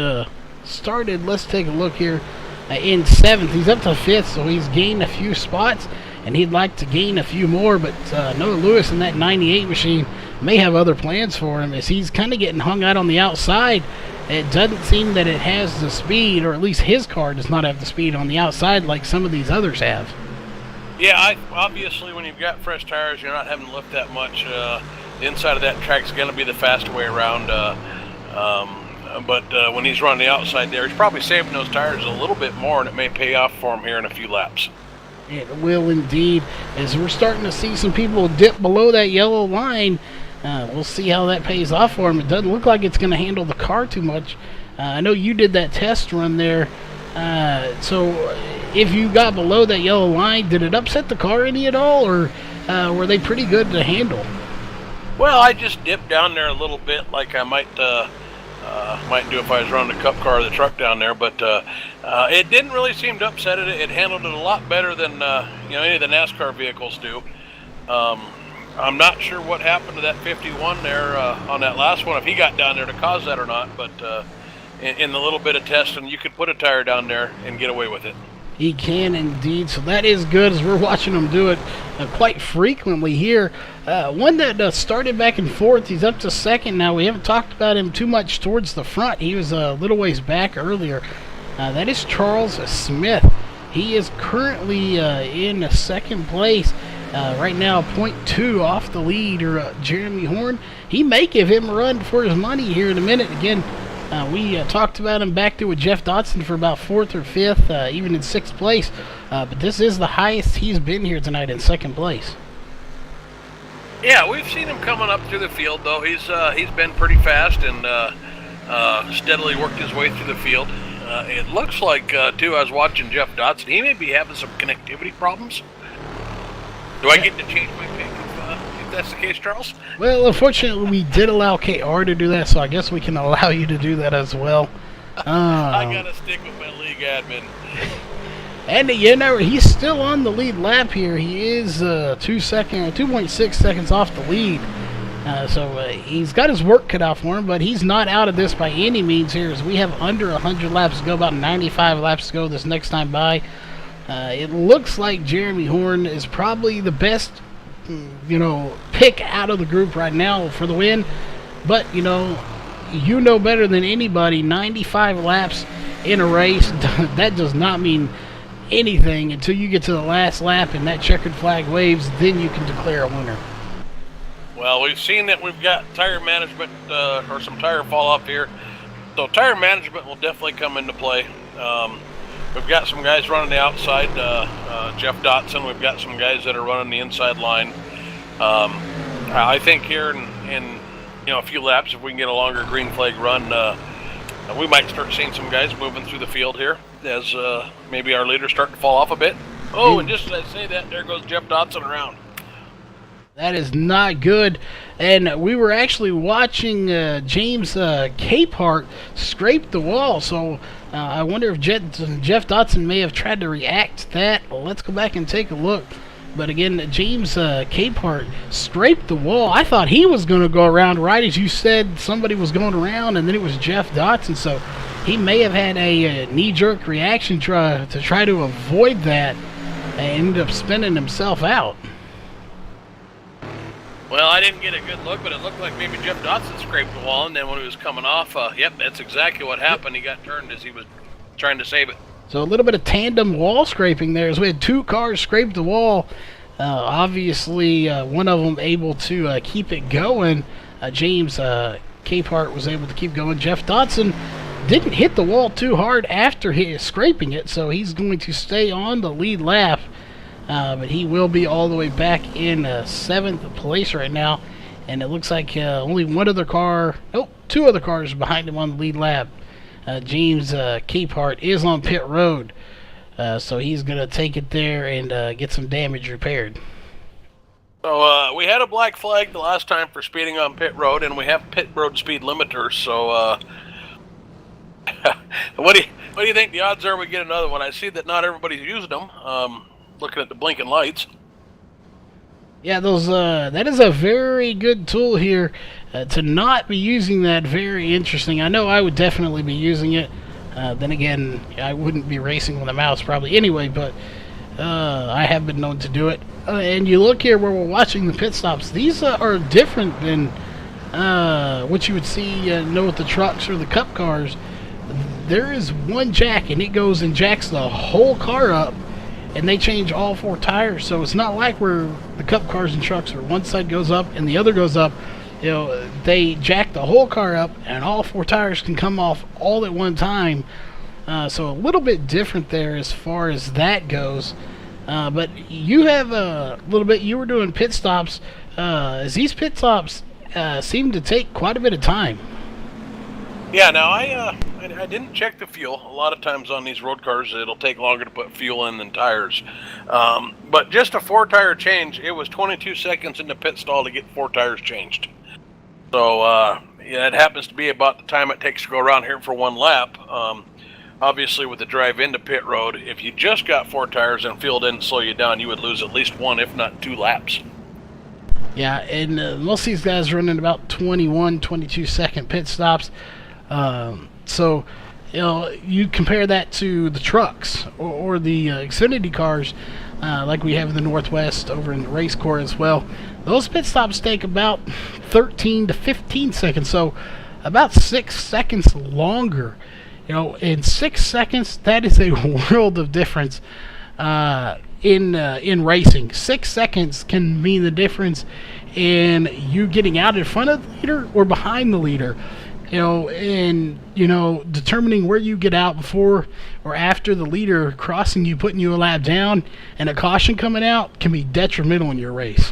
started, let's take a look here, in 7th. He's up to 5th, so he's gained a few spots, and he'd like to gain a few more, but Noah Lewis in that 98 machine may have other plans for him as he's kind of getting hung out on the outside. It doesn't seem that it has the speed, or at least his car does not have the speed on the outside like some of these others have. Yeah, obviously when you've got fresh tires, you're not having to lift that much. The inside of that track is going to be the fast way around. But when he's running the outside there, he's probably saving those tires a little bit more, and it may pay off for him here in a few laps. It will indeed, as we're starting to see some people dip below that yellow line. We'll see how that pays off for him. It doesn't look like it's going to handle the car too much. I know you did that test run there. So if you got below that yellow line, did it upset the car any at all, or were they pretty good to handle? Well, I just dipped down there a little bit, like I might do if I was running the cup car or the truck down there. But it didn't really seem to upset it. It handled it a lot better than any of the NASCAR vehicles do. I'm not sure what happened to that 51 there on that last one, if he got down there to cause that or not. But in the little bit of testing, you could put a tire down there and get away with it. He can indeed, so that is good, as we're watching him do it quite frequently here. One that started back and forth, he's up to second now. We haven't talked about him too much towards the front. He was a little ways back earlier. That is Charles Smith. He is currently in second place. Right now, 0.2 off the leader, Jeremy Horn. He may give him a run for his money here in a minute. Again, we talked about him back there with Jeff Dotson for about 4th or 5th, even in 6th place. But this is the highest he's been here tonight, in 2nd place. Yeah, we've seen him coming up through the field, though. He's been pretty fast and steadily worked his way through the field. It looks like, too, I was watching Jeff Dotson. He may be having some connectivity problems. Do I get to change my pick if that's the case, Charles? Well, unfortunately, we did allow KR to do that, so I guess we can allow you to do that as well. I gotta stick with my league admin. And he's still on the lead lap here. He is 2.6 seconds off the lead. So he's got his work cut out for him, but he's not out of this by any means here, as we have under 100 laps to go, about 95 laps to go this next time by. It looks like Jeremy Horn is probably the best, pick out of the group right now for the win. But, you know better than anybody, 95 laps in a race, that does not mean anything until you get to the last lap and that checkered flag waves, then you can declare a winner. Well, we've seen that we've got tire management or some tire fall off here. So tire management will definitely come into play. We've got some guys running the outside, Jeff Dotson. We've got some guys that are running the inside line. I think here in a few laps, if we can get a longer green flag run, we might start seeing some guys moving through the field here as maybe our leaders start to fall off a bit. Oh, and just as I say that, there goes Jeff Dotson around. That is not good. And we were actually watching James Capehart scrape the wall, so I wonder if Jeff Dotson may have tried to react to that. Well, let's go back and take a look. But again, James Capehart scraped the wall. I thought he was going to go around, right as you said, somebody was going around, and then it was Jeff Dotson. So he may have had a knee-jerk reaction to try to avoid that and ended up spinning himself out. Well, I didn't get a good look, but it looked like maybe Jeff Dotson scraped the wall, and then when he was coming off, yep, that's exactly what happened. He got turned as he was trying to save it. So a little bit of tandem wall scraping there, as we had 2 cars scrape the wall. Obviously, one of them able to keep it going. James Capehart was able to keep going. Jeff Dotson didn't hit the wall too hard after scraping it, so he's going to stay on the lead lap. But he will be all the way back in 7th place right now. And it looks like only 2 other cars behind him on the lead lap. James Capehart is on pit road. So he's going to take it there and get some damage repaired. So we had a black flag the last time for speeding on pit road, and we have pit road speed limiters. So what do you think the odds are we get another one? I see that not everybody's using them. Looking at the blinking lights. Yeah, those that is a very good tool here. To not be using that, very interesting. I know I would definitely be using it. Then again, I wouldn't be racing with a mouse probably anyway, but I have been known to do it. And you look here where we're watching the pit stops. These are different than what you would see with the trucks or the cup cars. There is one jack, and it goes and jacks the whole car up. And they change all 4 tires, so it's not like where the cup cars and trucks where one side goes up and the other goes up. They jack the whole car up, and all 4 tires can come off all at one time. So a little bit different there as far as that goes. But you have a little bit. You were doing pit stops. As these pit stops seem to take quite a bit of time. Yeah, now I didn't check the fuel. A lot of times on these road cars, it'll take longer to put fuel in than tires. But just a 4-tire change, it was 22 seconds in the pit stall to get 4 tires changed. So yeah, it happens to be about the time it takes to go around here for 1 lap. Obviously, with the drive into pit road, if you just got 4 tires and fuel didn't slow you down, you would lose at least 1, if not 2 laps. Yeah, and most of these guys running about 21, 22-second pit stops. So, you know, you compare that to the trucks or the Xfinity cars, like we have in the Northwest over in the race core as well. Those pit stops take about 13 to 15 seconds, so about 6 seconds longer. You know, in 6 seconds, that is a world of difference in racing. 6 seconds can mean the difference in you getting out in front of the leader or behind the leader. You know, and, you know, determining where you get out before or after the leader crossing you, putting you a lap down, and a caution coming out can be detrimental in your race.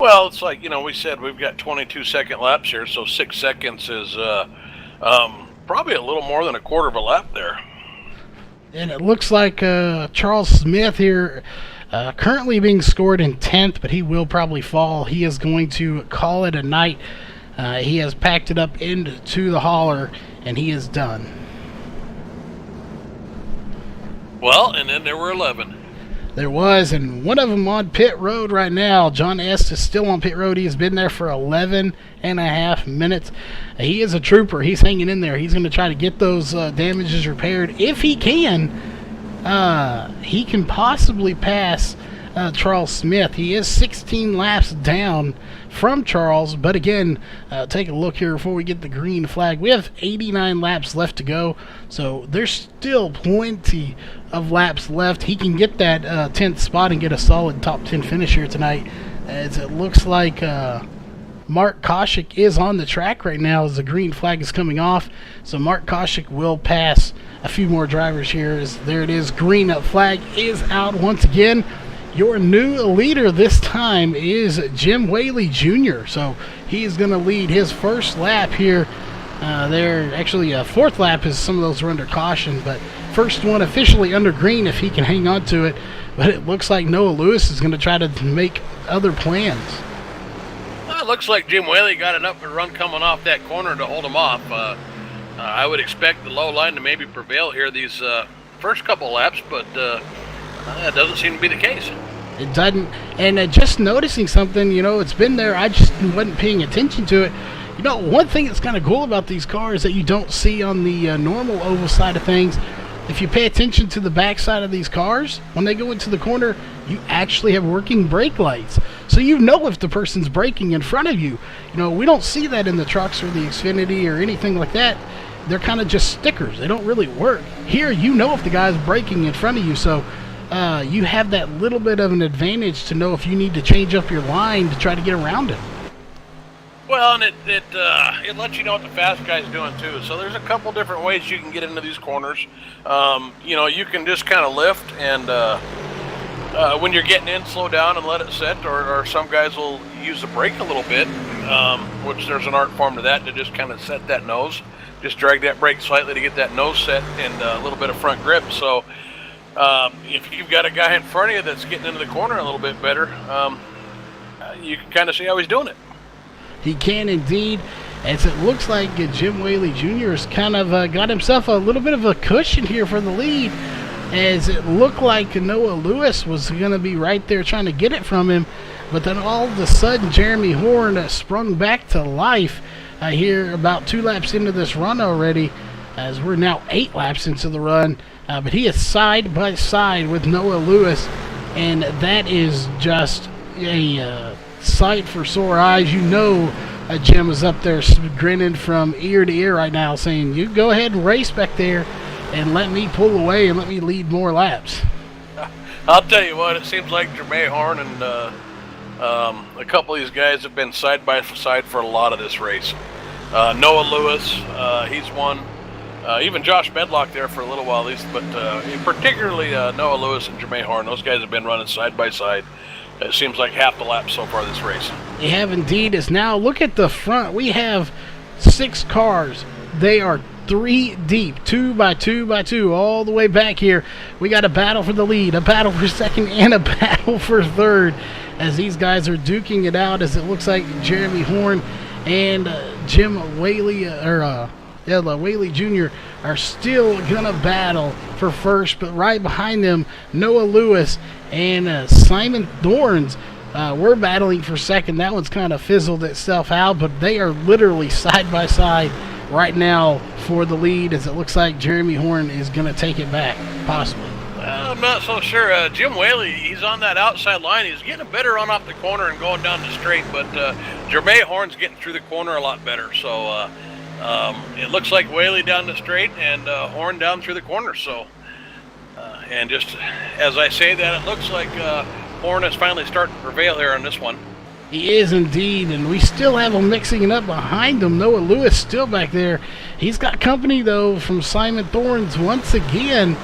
Well, it's like, you know, we said we've got 22-second laps here, so 6 seconds is probably a little more than a quarter of a lap there. And it looks like Charles Smith here currently being scored in 10th, but he will probably fall. He is going to call it a night. He has packed it up into the hauler, and he is done. Well, and then there were 11. There was, and one of them on pit road right now. John S. is still on pit road. He has been there for 11 and a half minutes. He is a trooper. He's hanging in there. He's going to try to get those damages repaired. If he can possibly pass Charles Smith. He is 16 laps down from Charles, but again, take a look here before we get the green flag. We have 89 laps left to go, so there's still plenty of laps left. He can get that 10th spot and get a solid top 10 finish here tonight, as it looks like Mark Koshik is on the track right now as the green flag is coming off. So Mark Koshik will pass a few more drivers here. As there it is, green flag is out once again. Your new leader this time is Jim Whaley Jr. So he is going to lead his first lap here. Actually, fourth lap is some of those are under caution, but first one officially under green if he can hang on to it. But it looks like Noah Lewis is going to try to make other plans. Well, it looks like Jim Whaley got an upward run coming off that corner to hold him off. I would expect the low line to maybe prevail here these first couple laps, but that doesn't seem to be the case. It doesn't. And just noticing something, you know, it's been there. I just wasn't paying attention to it. You know, one thing that's kind of cool about these cars that you don't see on the normal oval side of things, if you pay attention to the back side of these cars, when they go into the corner, you actually have working brake lights. So you know if the person's braking in front of you. You know, we don't see that in the trucks or the Xfinity or anything like that. They're kind of just stickers. They don't really work. Here, you know if the guy's braking in front of you, so you have that little bit of an advantage to know if you need to change up your line to try to get around it. Well, and it lets you know what the fast guy's doing too. So there's a couple different ways you can get into these corners. You know, you can just kind of lift and when you're getting in, slow down and let it set. Or some guys will use the brake a little bit, which there's an art form to that, to just kind of set that nose. Just drag that brake slightly to get that nose set and a little bit of front grip. So if you've got a guy in front of you that's getting into the corner a little bit better, you can kind of see how he's doing it. He can indeed, as it looks like Jim Whaley Jr. has kind of got himself a little bit of a cushion here for the lead, as it looked like Noah Lewis was going to be right there trying to get it from him, but then all of a sudden Jeremy Horn sprung back to life here about 2 laps into this run already, as we're now 8 laps into the run, but he is side by side with Noah Lewis, and that is just a sight for sore eyes. You know Jim is up there grinning from ear to ear right now, saying, you go ahead and race back there and let me pull away and let me lead more laps. I'll tell you what, it seems like Jermaine Horn and a couple of these guys have been side by side for a lot of this race. Noah Lewis, he's won even Josh Medlock there for a little while at least, but particularly Noah Lewis and Jermaine Horn. Those guys have been running side by side. It seems like half the lap so far this race. They have indeed. As now, look at the front. We have 6 cars. They are 3 deep, 2 by 2 by 2, all the way back here. We got a battle for the lead, a battle for second, and a battle for third, as these guys are duking it out. As it looks like Jeremy Horn and Jim Whaley, Whaley Jr. are still gonna battle for first, but right behind them, Noah Lewis and Simon Thorns were battling for second. That one's kind of fizzled itself out, but they are literally side by side right now for the lead, as it looks like Jeremy Horn is going to take it back, possibly. Well, I'm not so sure. Jim Whaley, he's on that outside line. He's getting a better run off the corner and going down the straight, but Jermaine Horn's getting through the corner a lot better. So it looks like Whaley down the straight and Horn down through the corner. So, and just as I say that, it looks like Horn is finally starting to prevail here on this one. He is indeed, and we still have him mixing it up behind him. Noah Lewis still back there. He's got company, though, from Simon Thorns once again,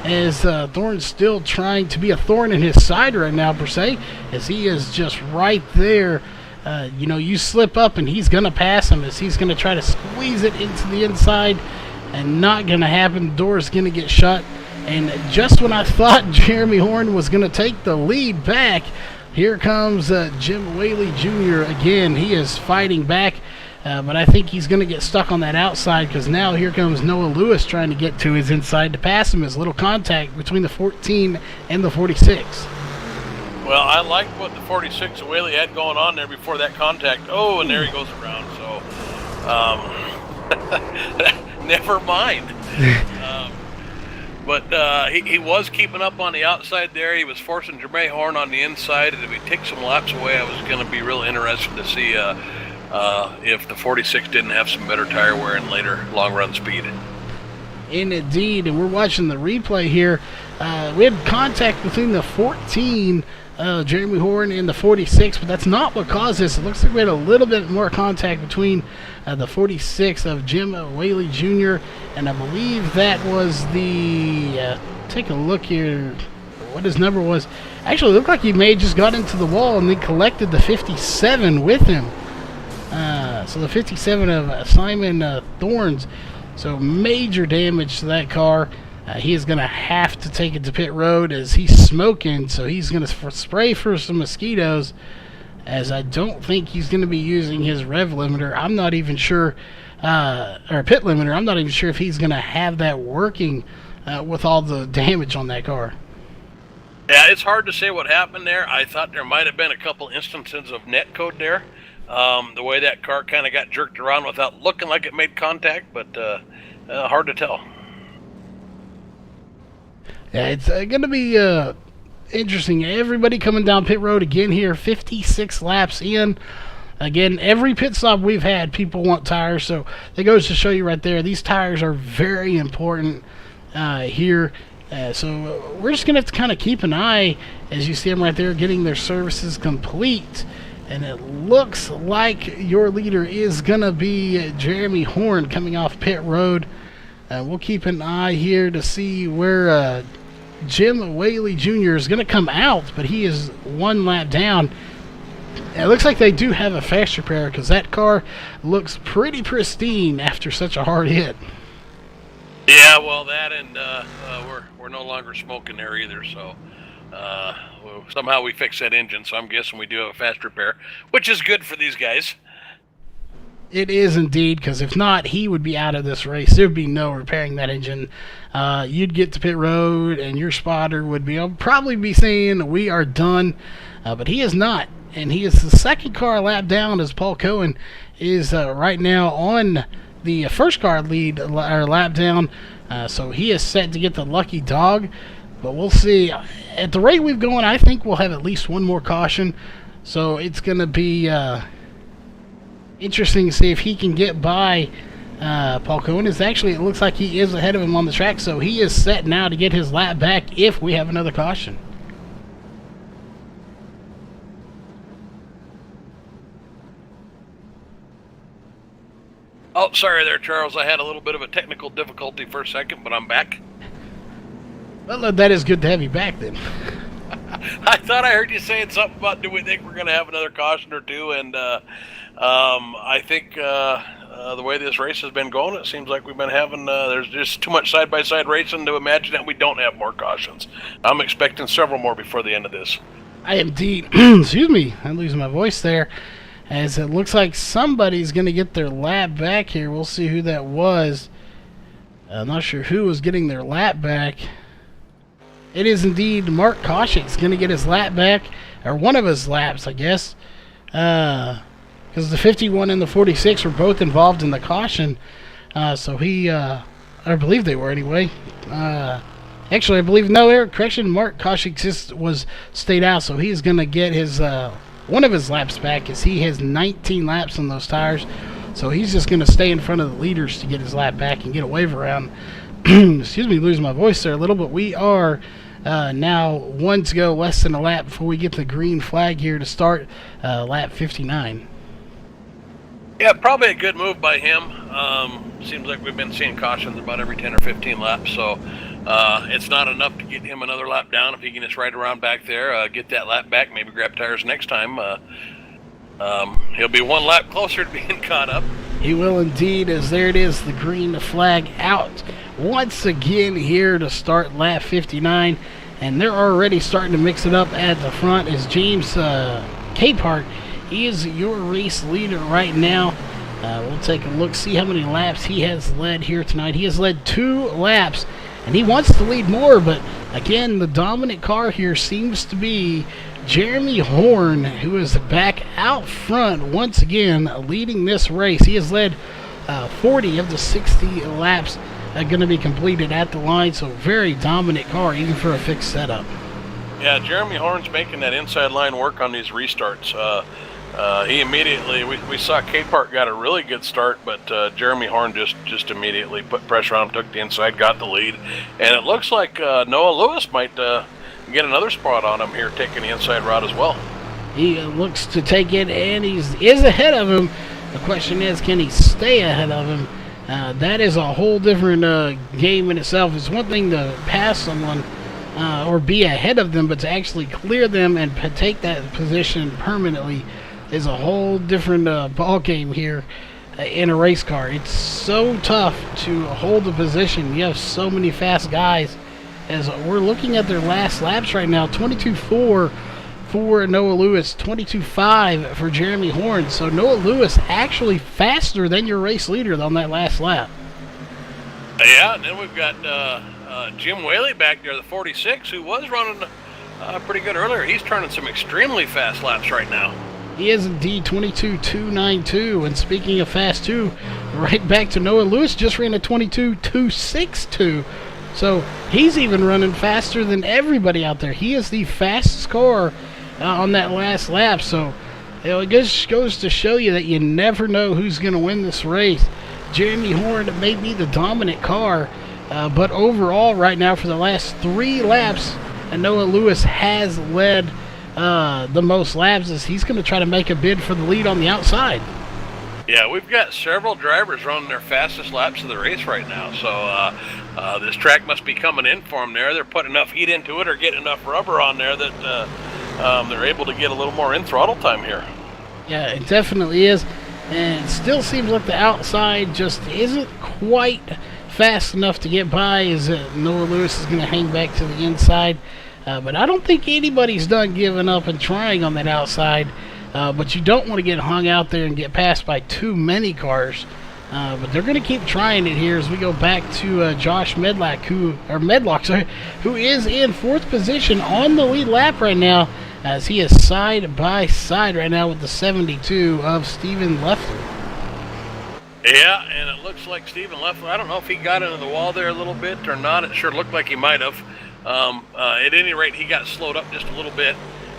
as Thorns still trying to be a thorn in his side right now, per se, as he is just right there. You slip up, and he's going to pass him, as he's going to try to squeeze it into the inside, and not going to happen. The door is going to get shut, and just when I thought Jeremy Horn was going to take the lead back, here comes Jim Whaley Jr. again. He is fighting back, but I think he's going to get stuck on that outside, because now here comes Noah Lewis trying to get to his inside to pass him. His little contact between the 14 and the 46. Well, I liked what the 46 Whaley had going on there before that contact. Oh, and there he goes around. So, never mind. But he was keeping up on the outside there. He was forcing Jermaine Horn on the inside, and if he takes some laps away, I was going to be real interested to see if the 46 didn't have some better tire wear and later long-run speed. Indeed, and we're watching the replay here. We had contact between the 14, Jeremy Horn, and the 46, but that's not what caused this. It looks like we had a little bit more contact between the 46 of Jim Whaley Jr., and I believe that was the, take a look here, what his number was. Actually, it looked like he may have just got into the wall and then collected the 57 with him. So the 57 of Simon Thorns. So major damage to that car. He is going to have to take it to pit road, as he's smoking, so he's going to spray for some mosquitoes, as I don't think he's going to be using his rev limiter. I'm not even sure, or pit limiter, I'm not even sure if he's going to have that working with all the damage on that car. Yeah, it's hard to say what happened there. I thought there might have been a couple instances of net code there. The way that car kind of got jerked around without looking like it made contact, but hard to tell. Yeah, it's going to be interesting. Everybody coming down pit road again here, 56 laps in. Again, every pit stop we've had, people want tires, so it goes to show you right there, these tires are very important here. So we're just going to have to kind of keep an eye, as you see them right there, getting their services complete. And it looks like your leader is going to be Jeremy Horn coming off pit road. We'll keep an eye here to see where Jim Whaley Jr. is going to come out, but he is 1 lap down. It looks like they do have a fast repair, because that car looks pretty pristine after such a hard hit. Yeah, well, that and we're no longer smoking there either, so somehow we fixed that engine, so I'm guessing we do have a fast repair, which is good for these guys. It is indeed, because if not, he would be out of this race. There would be no repairing that engine. You'd get to pit road, and your spotter would probably be saying, we are done. But he is not, and he is the second car lap down, as Paul Cohen is right now on the first car lead or lap down. So he is set to get the lucky dog. But we'll see. At the rate we've going, I think we'll have at least one more caution. So it's going to be interesting to see if he can get by Paul Cohen. It looks like he is ahead of him on the track, so he is set now to get his lap back if we have another caution. Oh, sorry there, Charles. I had a little bit of a technical difficulty for a second, but I'm back. Well, that is good to have you back then. I thought I heard you saying something about, do we think we're going to have another caution or two? And I think the way this race has been going, it seems like we've been having, there's just too much side-by-side racing to imagine that we don't have more cautions. I'm expecting several more before the end of this. I am indeed. Excuse me. I'm losing my voice there. As it looks like somebody's going to get their lap back here. We'll see who that was. I'm not sure who was getting their lap back. It is indeed Mark Koshik's going to get his lap back. Or one of his laps, I guess. Because the 51 and the 46 were both involved in the caution. So he, I believe they were anyway. Actually, I believe, no, Eric, correction, Mark Koshik was stayed out. So he's going to get his... one of his laps back, as he has 19 laps on those tires. So he's just going to stay in front of the leaders to get his lap back and get a wave around. Excuse me, losing my voice there a little, but we are now one to go, less than a lap before we get the green flag here to start lap 59. Yeah, probably a good move by him. Seems like we've been seeing cautions about every 10 or 15 laps, so it's not enough to get him another lap down. If he can just ride around back there, get that lap back, maybe grab tires next time, he'll be one lap closer to being caught up. He will indeed, as there it is, the green flag out once again here to start lap 59. And they're already starting to mix it up at the front as James Capehart is your race leader right now. We'll take a look, see how many laps he has led here tonight. He has led 2 laps, and he wants to lead more, but again, the dominant car here seems to be Jeremy Horn, who is back out front once again, leading this race. He has led 40 of the 60 laps going to be completed at the line, so very dominant car, even for a fixed setup. Yeah, Jeremy Horn's making that inside line work on these restarts. He immediately, we saw Capehart got a really good start, but Jeremy Horn just immediately put pressure on him, took the inside, got the lead, and it looks like Noah Lewis might get another spot on him here, taking the inside route as well. He looks to take it, and he is ahead of him. The question is, can he stay ahead of him? That is a whole different game in itself. It's one thing to pass someone or be ahead of them, but to actually clear them and take that position permanently is a whole different ball game here in a race car. It's so tough to hold the position. You have so many fast guys. As we're looking at their last laps right now, 22.4 for Noah Lewis, 22.5 for Jeremy Horn. So Noah Lewis actually faster than your race leader on that last lap. Yeah, and then we've got Jim Whaley back there, the 46, who was running pretty good earlier. He's turning some extremely fast laps right now. He is indeed 22.292. And speaking of fast too, right back to Noah Lewis, just ran a 22.262. So he's even running faster than everybody out there. He is the fastest car on that last lap. So it just goes to show you that you never know who's going to win this race. Jeremy Horn may be the dominant car, but overall right now for the last 3 laps, Noah Lewis has led the most laps, as he's going to try to make a bid for the lead on the outside. Yeah, we've got several drivers running their fastest laps of the race right now, so this track must be coming in for them there. They're putting enough heat into it or getting enough rubber on there that they're able to get a little more in-throttle time here. Yeah, it definitely is, and it still seems like the outside just isn't quite fast enough to get by, as Noah Lewis is going to hang back to the inside. But I don't think anybody's done giving up and trying on that outside. But you don't want to get hung out there and get passed by too many cars. But they're going to keep trying it here as we go back to Josh Medlock, who is in 4th position on the lead lap right now, as he is side by side right now with the 72 of Stephen Leffler. Yeah, and it looks like Stephen Leffler, I don't know if he got into the wall there a little bit or not. It sure looked like he might have. At any rate, he got slowed up just a little bit,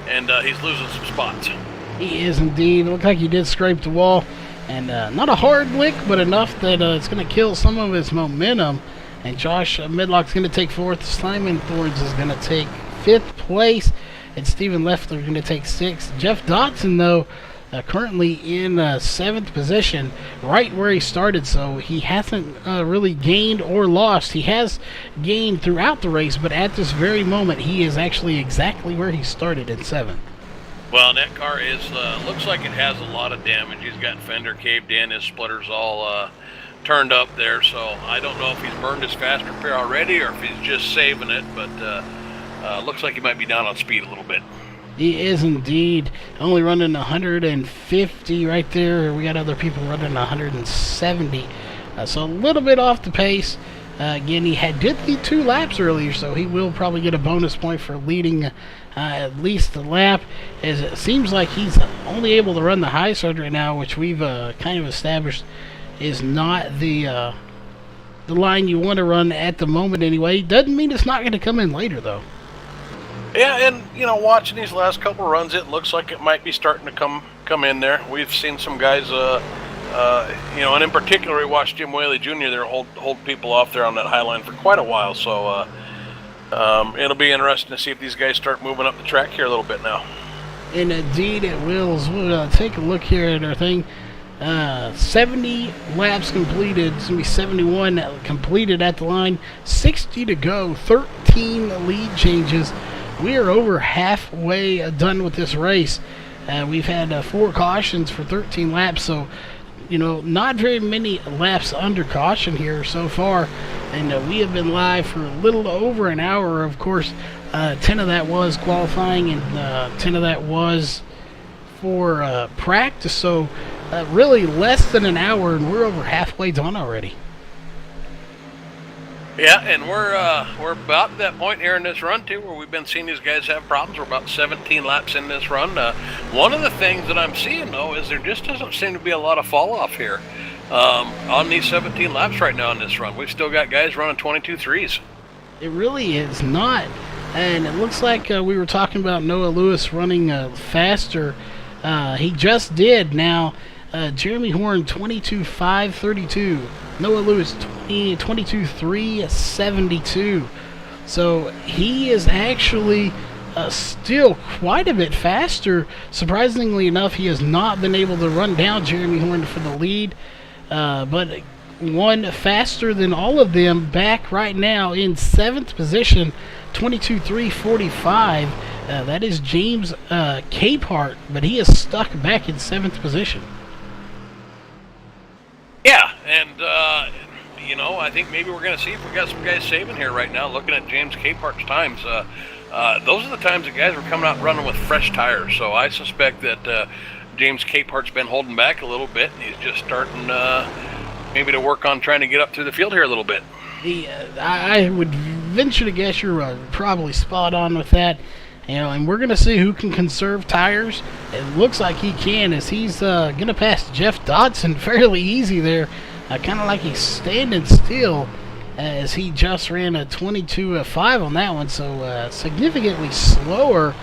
and he's losing some spots. He is indeed. It looked like he did scrape the wall, and not a hard lick, but enough that it's going to kill some of his momentum. And Josh Medlock's going to take 4th. Simon Thorns is going to take 5th place, and Stephen Leffler is going to take 6th. Jeff Dotson, though, currently in 7th position, right where he started, so he hasn't really gained or lost. He has gained throughout the race, but at this very moment, he is actually exactly where he started in 7th. Well, that car is looks like it has a lot of damage. He's got fender caved in, his splitters all turned up there, so I don't know if he's burned his fast repair already or if he's just saving it, but looks like he might be down on speed a little bit. He is indeed only running 150 right there. We got other people running 170, so a little bit off the pace. Again, he did lead 2 laps earlier, so he will probably get a bonus point for leading at least the lap, as it seems like he's only able to run the high side right now, which we've kind of established is not the line you want to run at the moment anyway. Doesn't mean it's not going to come in later, though. Yeah, and watching these last couple runs, it looks like it might be starting to come in there. We've seen some guys, and in particular, we watched Jim Whaley Jr. there hold people off there on that high line for quite a while. So it'll be interesting to see if these guys start moving up the track here a little bit now. And indeed, it will. We'll take a look here at our thing. 70 laps completed. It's going to be 71 completed at the line. 60 to go. 13 lead changes. We are over halfway done with this race. We've had 4 cautions for 13 laps, so not very many laps under caution here so far. And we have been live for a little over an hour. Of course, 10 of that was qualifying, and 10 of that was for practice. So really less than an hour, and we're over halfway done already. Yeah, and we're about at that point here in this run too, where we've been seeing these guys have problems. We're about 17 laps in this run. One of the things that I'm seeing though is there just doesn't seem to be a lot of fall off here on these 17 laps right now in this run. We've still got guys running 22.3s. It really is not, and it looks like we were talking about Noah Lewis running faster. He just did. Now Jeremy Horn 22.532. Noah Lewis 22.372. So he is actually still quite a bit faster. Surprisingly enough, he has not been able to run down Jeremy Horn for the lead, but one faster than all of them back right now in 7th position, 22.345. That is James Capehart, but he is stuck back in 7th position. Yeah, and I think maybe we're going to see if we got some guys saving here right now. Looking at James Capehart's times, those are the times that guys are coming out running with fresh tires. So I suspect that James Capehart's been holding back a little bit, and he's just starting maybe to work on trying to get up through the field here a little bit. I would venture to guess you're probably spot on with that. And we're going to see who can conserve tires. It looks like he can, as he's going to pass Jeff Dodson fairly easy there. Kind of like he's standing still, as he just ran a 22.5 on that one. So significantly slower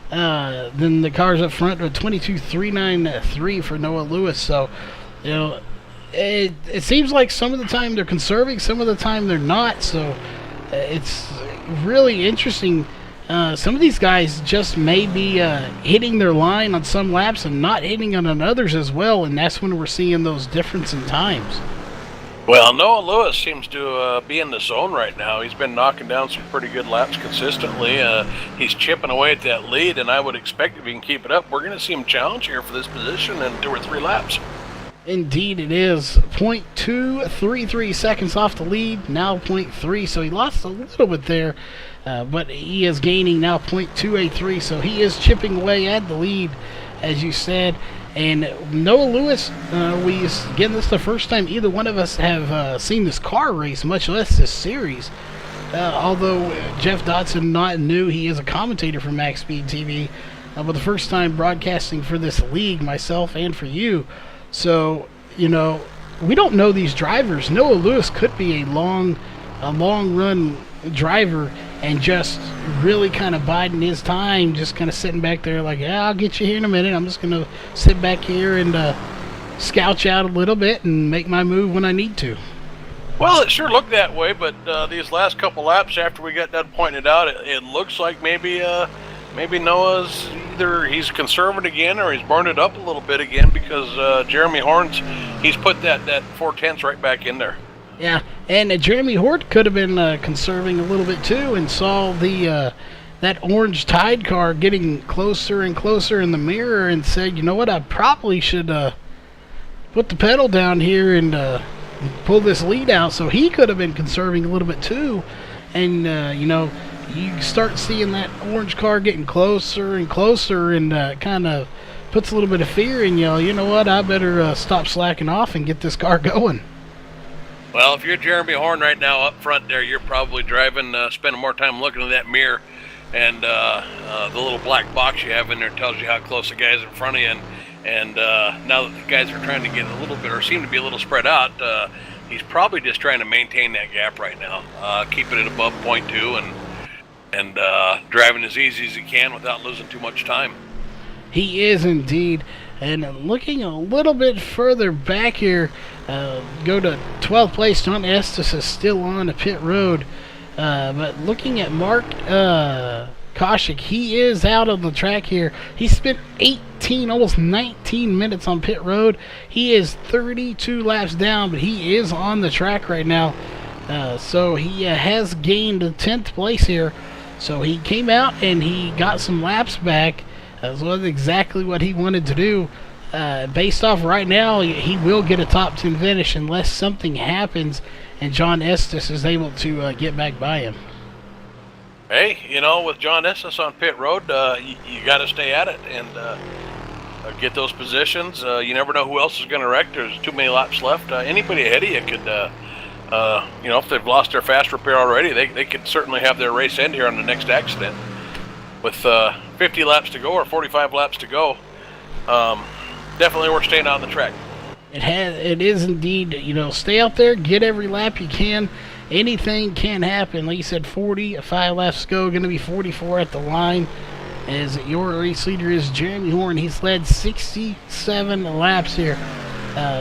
than the cars up front, with 22.393 for Noah Lewis. So, it seems like some of the time they're conserving, some of the time they're not. So it's really interesting. Some of these guys just may be hitting their line on some laps and not hitting on others as well, and that's when we're seeing those difference in times. Well, Noah Lewis seems to be in the zone right now. He's been knocking down some pretty good laps consistently. He's chipping away at that lead, and I would expect if he can keep it up, we're going to see him challenge here for this position in 2 or 3 laps. Indeed it is. 0.233 seconds off the lead, now 0.3, so he lost a little bit there. But he is gaining now 0.283, so he is chipping away at the lead, as you said. And Noah Lewis, again, this is the first time either one of us have seen this car race, much less this series. Although Jeff Dodson not new, he is a commentator for MaxSpeedTV, but the first time broadcasting for this league, myself and for you. So, we don't know these drivers. Noah Lewis could be a long run driver and just really kind of biding his time, just kind of sitting back there like, yeah, I'll get you here in a minute. I'm just going to sit back here and scouch out a little bit and make my move when I need to. Well, it sure looked that way, but these last couple laps after we got done pointing it out, it looks like maybe maybe Noah's either he's conserving again or he's burned it up a little bit again, because Jeremy Horns, he's put that 4/10 right back in there. Yeah, and Jeremy Hort could have been conserving a little bit too, and saw the that orange Tide car getting closer and closer in the mirror, and said, you know what, I probably should put the pedal down here and pull this lead out. So he could have been conserving a little bit too, and you know, you start seeing that orange car getting closer and closer, and kind of puts a little bit of fear in you. You know what, I better stop slacking off and get this car going. Well, if you're Jeremy Horn right now up front there, you're probably driving, spending more time looking in that mirror, and the little black box you have in there tells you how close the guy's in front of you. And now that the guys are trying to get a little bit, or seem to be a little spread out, he's probably just trying to maintain that gap right now, keeping it above 0.2 and driving as easy as he can without losing too much time. He is indeed. And looking a little bit further back here, go to 12th place. John Estes is still on the pit road. But looking at Mark Koshik, he is out on the track here. He spent 18, almost 19 minutes on pit road. He is 32 laps down, but he is on the track right now. So he has gained 10th place here. So he came out and he got some laps back. That was exactly what he wanted to do. Based off right now, he will get a top 10 finish unless something happens and John Estes is able to get back by him. Hey, you know, with John Estes on pit road, you got to stay at it and get those positions. You never know who else is going to wreck. There's too many laps left. Anybody ahead of you could, you know, if they've lost their fast repair already, they could certainly have their race end here on the next accident. With 50 laps to go or 45 laps to go, definitely worth staying on the track. It is indeed. You know, stay out there, get every lap you can. Anything can happen. Like you said, 45 laps to go, going to be 44 at the line. As your race leader is Jeremy Horn. He's led 67 laps here.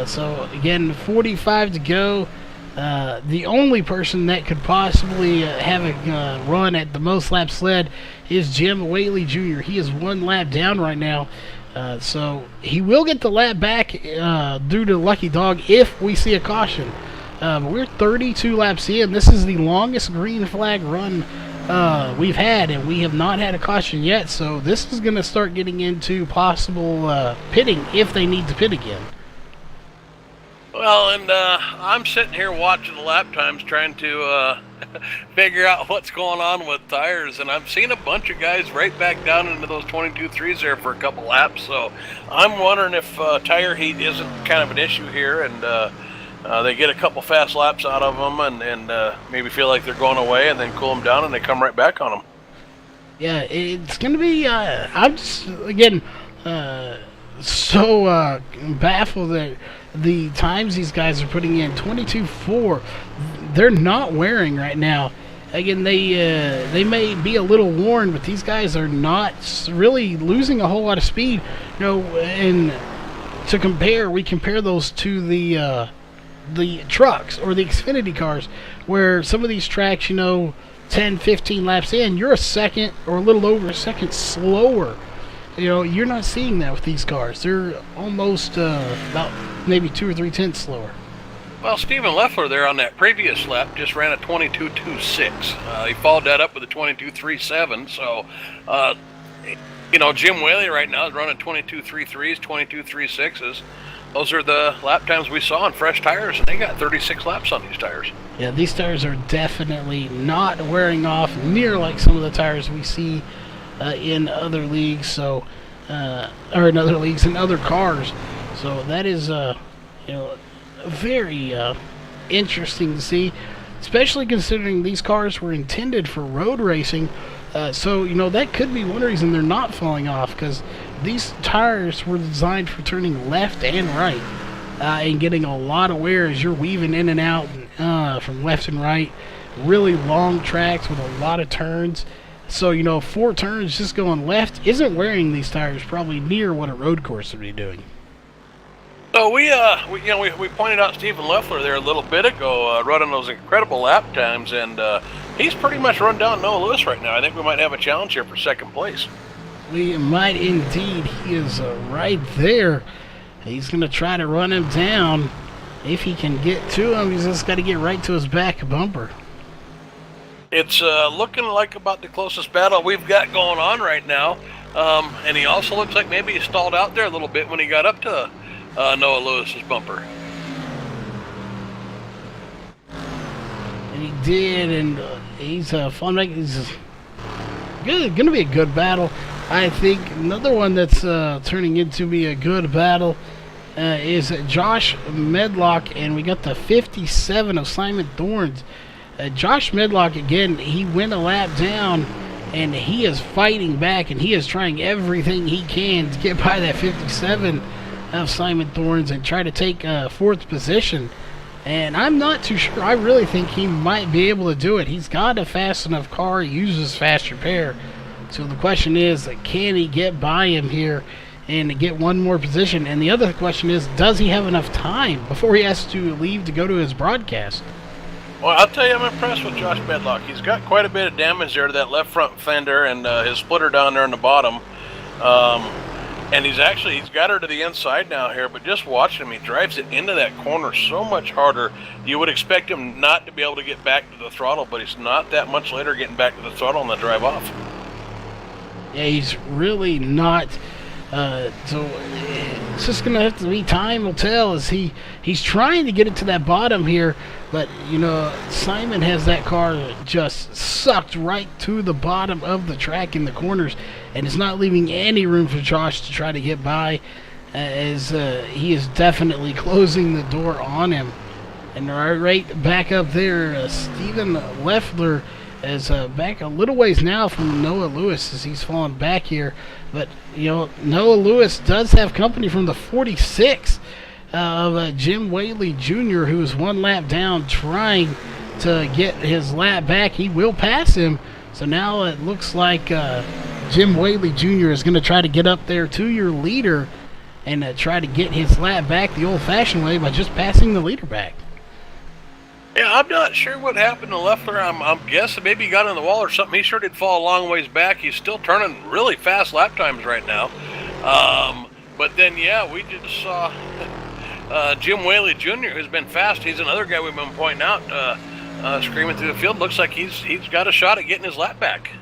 So again, 45 to go. The only person that could possibly have a run at the most laps led is Jim Whaley Jr. He is one lap down right now. So he will get the lap back due to Lucky Dog if we see a caution. But we're 32 laps in. This is the longest green flag run we've had, and we have not had a caution yet. So this is going to start getting into possible pitting if they need to pit again. Well, and I'm sitting here watching the lap times, trying to figure out what's going on with tires, and I've seen a bunch of guys right back down into those 22.3s there for a couple laps. So I'm wondering if tire heat isn't kind of an issue here, and they get a couple fast laps out of them, and maybe feel like they're going away, and then cool them down, and they come right back on them. Yeah, it's going to be. I'm just again so baffled that the times these guys are putting in 22.4, they're not wearing right now. Again, they may be a little worn, but these guys are not really losing a whole lot of speed. You know, and to compare, we compare those to the trucks or the Xfinity cars, where some of these tracks, you know, 10, 15 laps in, you're a second or a little over a second slower. You know, you're not seeing that with these cars. They're almost about maybe 2 or 3 tenths slower. Well, Stephen Leffler there on that previous lap just ran a 22.26. He followed that up with a 22.37. So, you know, Jim Whaley right now is running 22.33s, 22.36s. Those are the lap times we saw on fresh tires, and they got 36 laps on these tires. Yeah, these tires are definitely not wearing off near like some of the tires we see in other leagues, so or in other leagues and other cars. So that is you know, very interesting to see, especially considering these cars were intended for road racing. So you know, that could be one reason they're not falling off, because these tires were designed for turning left and right and getting a lot of wear as you're weaving in and out from left and right. Really long tracks with a lot of turns. So, you know, 4 turns just going left isn't wearing these tires probably near what a road course would be doing. So we pointed out Stephen Leffler there a little bit ago, running those incredible lap times, and he's pretty much run down Noah Lewis right now. I think we might have a challenge here for second place. We might indeed. He is right there. He's going to try to run him down. If he can get to him, he's just got to get right to his back bumper. It's looking like about the closest battle we've got going on right now. And he also looks like maybe he stalled out there a little bit when he got up to Noah Lewis's bumper. And he did, and he's fun. He's good. Going to be a good battle. I think another one that's turning into be a good battle is Josh Medlock, and we got the 57 of Simon Thorns. Josh Medlock, again, he went a lap down, and he is fighting back, and he is trying everything he can to get by that 57 of Simon Thorns and try to take fourth position. And I'm not too sure. I really think he might be able to do it. He's got a fast enough car. He uses fast repair. So the question is, can he get by him here and get one more position? And the other question is, does he have enough time before he has to leave to go to his broadcast? Well, I'll tell you, I'm impressed with Josh Medlock. He's got quite a bit of damage there to that left front fender and his splitter down there in the bottom. And he's got her to the inside now here, but just watching him, he drives it into that corner so much harder. You would expect him not to be able to get back to the throttle, but he's not that much later getting back to the throttle on the drive off. Yeah, he's really not. So it's just gonna have to be time will tell. As he's trying to get it to that bottom here, but you know Simon has that car just sucked right to the bottom of the track in the corners, and it's not leaving any room for Josh to try to get by, as he is definitely closing the door on him. And right back up there, Steven Leffler is back a little ways now from Noah Lewis as he's fallen back here. But, you know, Noah Lewis does have company from the 46 of Jim Whaley Jr., who is one lap down trying to get his lap back. He will pass him. So now it looks like Jim Whaley Jr. is going to try to get up there to your leader and try to get his lap back the old-fashioned way by just passing the leader back. Yeah, I'm not sure what happened to Leffler. I'm guessing maybe he got in the wall or something. He sure did fall a long ways back. He's still turning really fast lap times right now. But then, yeah, we just saw Jim Whaley Jr., who's been fast. He's another guy we've been pointing out, screaming through the field. Looks like he's got a shot at getting his lap back.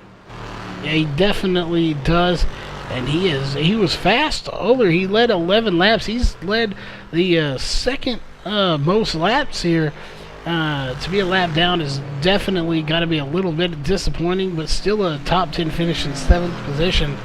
Yeah, he definitely does. And he was fast over. He led 11 laps. He's led the second most laps here. To be a lap down is definitely got to be a little bit disappointing, but still a top 10 finish in 7th position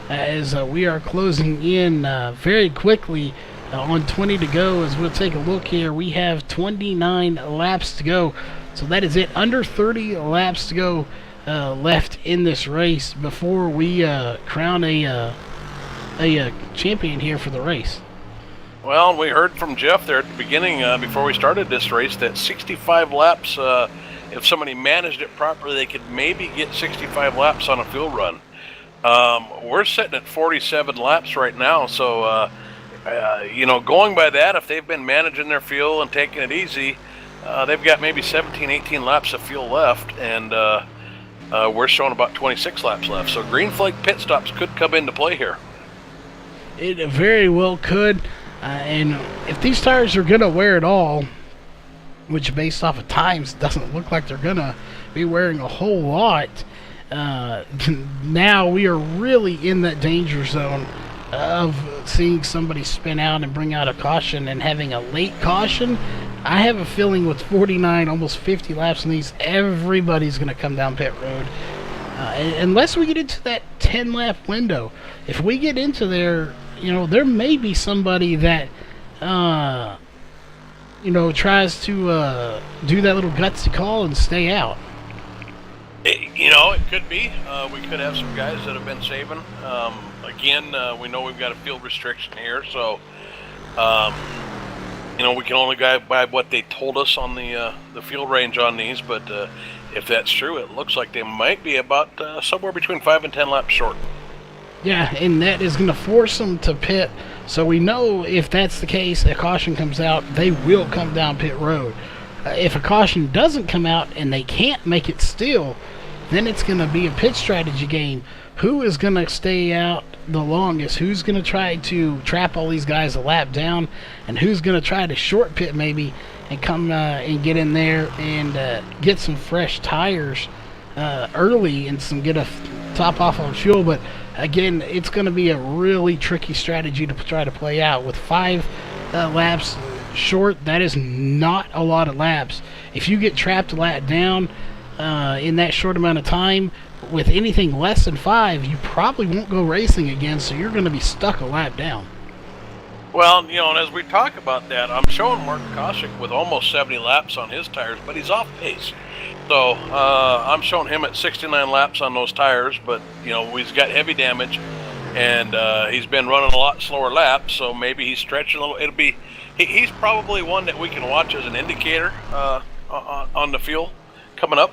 as we are closing in very quickly on 20 to go. As we'll take a look here, we have 29 laps to go. So that is it. Under 30 laps to go left in this race before we crown a champion here for the race. Well, we heard from Jeff there at the beginning, before we started this race, that 65 laps, if somebody managed it properly, they could maybe get 65 laps on a fuel run. We're sitting at 47 laps right now, so, you know, going by that, if they've been managing their fuel and taking it easy, they've got maybe 17, 18 laps of fuel left, and we're showing about 26 laps left. So green flag pit stops could come into play here. It very well could. And if these tires are going to wear it all, which based off of times doesn't look like they're going to be wearing a whole lot, now we are really in that danger zone of seeing somebody spin out and bring out a caution and having a late caution. I have a feeling with 49, almost 50 laps in these, everybody's going to come down pit road. Unless we get into that 10-lap window. If we get into there, you know, there may be somebody that, you know, tries to do that little gutsy call and stay out. You know, it could be. We could have some guys that have been saving. Again, we know we've got a field restriction here, so, you know, we can only go by what they told us on the field range on these, but if that's true, it looks like they might be about somewhere between 5 and 10 laps short. Yeah, and that is going to force them to pit. So we know if that's the case, a caution comes out, they will come down pit road. If a caution doesn't come out and they can't make it still, Then it's going to be a pit strategy game. Who is going to stay out the longest? Who's going to try to trap all these guys a lap down? And who's going to try to short pit maybe and come and get in there and get some fresh tires early and get a top off on fuel? But again, it's going to be a really tricky strategy to try to play out. With 5 laps short, that is not a lot of laps. If you get trapped a lap down in that short amount of time, with anything less than 5, you probably won't go racing again, so you're going to be stuck a lap down. Well, you know, and as we talk about that, I'm showing Mark Koshik with almost 70 laps on his tires, but he's off pace. So I'm showing him at 69 laps on those tires, but, you know, he's got heavy damage, and he's been running a lot slower laps, so maybe he's stretching a little. He's probably one that we can watch as an indicator on the fuel coming up.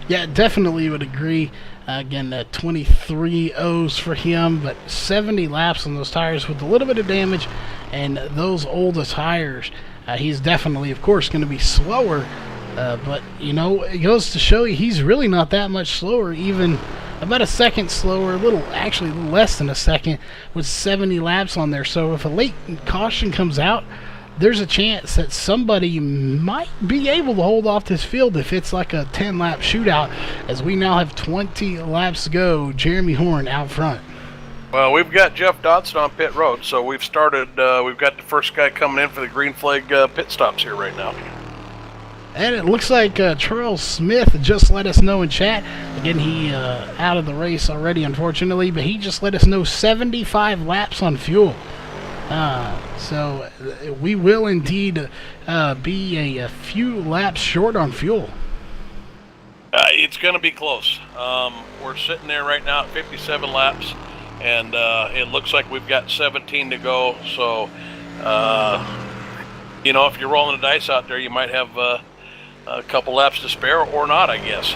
Yeah, definitely would agree. Again, 23 O's for him, but 70 laps on those tires with a little bit of damage and those older tires. He's definitely, of course, going to be slower, but, you know, it goes to show you he's really not that much slower, even about a second slower, actually less than a second, with 70 laps on there. So if a late caution comes out, there's a chance that somebody might be able to hold off this field if it's like a 10-lap shootout, as we now have 20 laps to go. Jeremy Horn out front. Well, we've got Jeff Dodson on pit road, so we've started. We've got the first guy coming in for the green flag pit stops here right now. And it looks like Charles Smith just let us know in chat. Again, he out of the race already, unfortunately, but he just let us know 75 laps on fuel. So we will indeed be a few laps short on fuel. It's going to be close. We're sitting there right now at 57 laps, and it looks like we've got 17 to go. So, you know, if you're rolling the dice out there, you might have a couple laps to spare or not, I guess.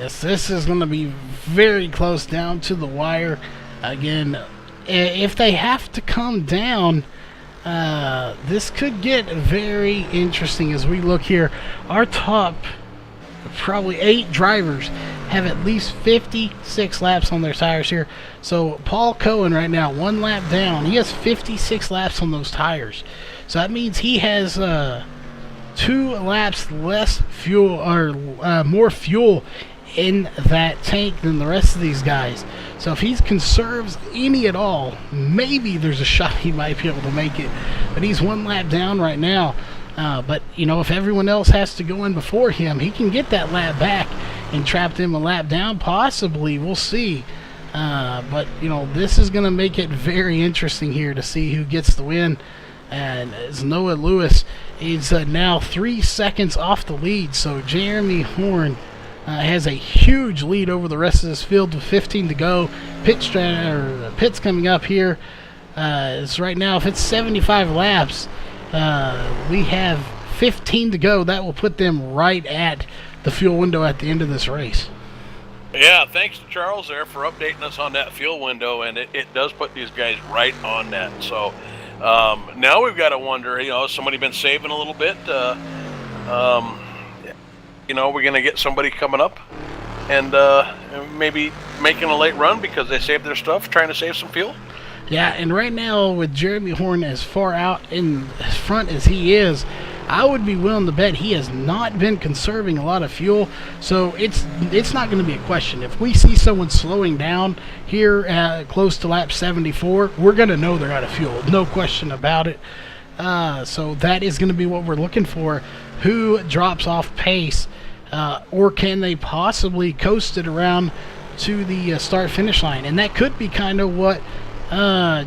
Yes, this is going to be very close down to the wire. Again, if they have to come down, this could get very interesting as we look here. Our top probably 8 drivers have at least 56 laps on their tires here. So Paul Cohen right now, 1 lap down. He has 56 laps on those tires. So that means he has 2 laps less fuel, or more fuel in that tank than the rest of these guys. So if he conserves any at all, maybe there's a shot he might be able to make it. But he's 1 lap down right now. But, you know, if everyone else has to go in before him, he can get that lap back and trap them a lap down, possibly. We'll see. But, you know, this is going to make it very interesting here to see who gets the win. And it's Noah Lewis. He's now 3 seconds off the lead. So Jeremy Horn has a huge lead over the rest of this field with 15 to go. Pit's coming up here. It's right now, if it's 75 laps, we have 15 to go. That will put them right at the fuel window at the end of this race. Yeah, thanks to Charles there for updating us on that fuel window, and it does put these guys right on that. So now we've got to wonder, you know, has somebody been saving a little bit? You know, we're going to get somebody coming up and maybe making a late run because they saved their stuff, trying to save some fuel. Yeah, and right now with Jeremy Horn as far out in front as he is, I would be willing to bet he has not been conserving a lot of fuel. So it's not going to be a question. If we see someone slowing down here close to lap 74, we're going to know they're out of fuel. No question about it. So that is going to be what we're looking for. Who drops off pace, or can they possibly coast it around to the start-finish line? And that could be kind of what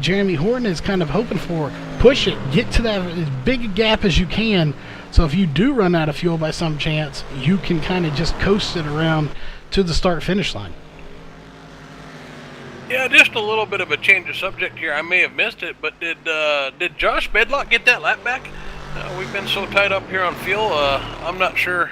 Jeremy Horton is kind of hoping for. Push it, get to that as big a gap as you can, so if you do run out of fuel by some chance, you can kind of just coast it around to the start-finish line. Yeah, just a little bit of a change of subject here. I may have missed it, but did Josh Bedlock get that lap back? We've been so tied up here on fuel, I'm not sure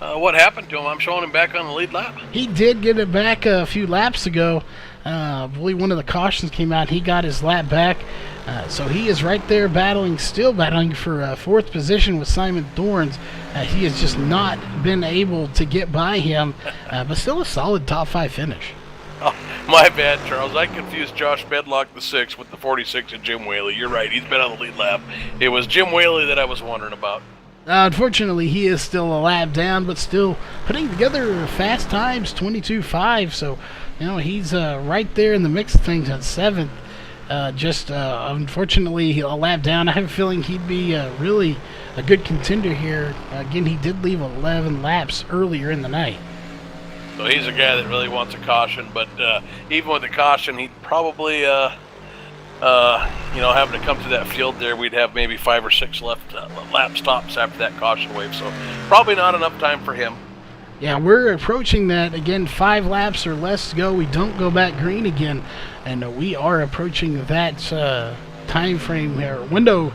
what happened to him. I'm showing him back on the lead lap. He did get it back a few laps ago. I believe one of the cautions came out. He got his lap back. So he is right there still battling for fourth position with Simon Thorns. He has just not been able to get by him, but still a solid top 5 finish. Oh, my bad, Charles. I confused Josh Medlock, the 6, with the 46 and Jim Whaley. You're right. He's been on the lead lap. It was Jim Whaley that I was wondering about. Unfortunately, he is still a lap down, but still putting together fast times, 22.5. So, he's right there in the mix of things at 7th. Unfortunately, a lap down. I have a feeling he'd be really a good contender here. Again, he did leave 11 laps earlier in the night. So he's a guy that really wants a caution, but even with the caution, he'd probably, having to come through that field there, we'd have maybe 5 or 6 left lap stops after that caution wave. So probably not enough time for him. Yeah, we're approaching that. Again, 5 laps or less to go. We don't go back green again, and we are approaching that time frame here, window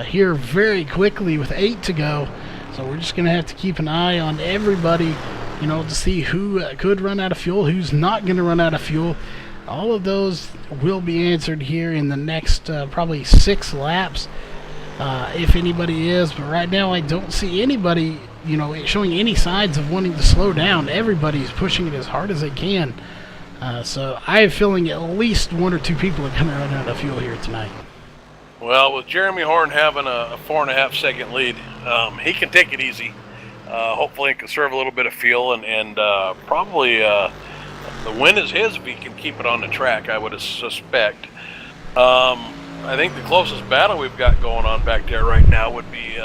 here very quickly with 8 to go. So we're just going to have to keep an eye on everybody, to see who could run out of fuel, who's not going to run out of fuel. All of those will be answered here in the next probably 6 laps, if anybody is. But right now I don't see anybody, showing any signs of wanting to slow down. Everybody's pushing it as hard as they can. So I have a feeling at least 1 or 2 people are going to run out of fuel here tonight. Well, with Jeremy Horn having a 4.5 second lead, he can take it easy. Hopefully he can conserve a little bit of fuel, and probably the win is his if he can keep it on the track, I would suspect. I think the closest battle we've got going on back there right now would be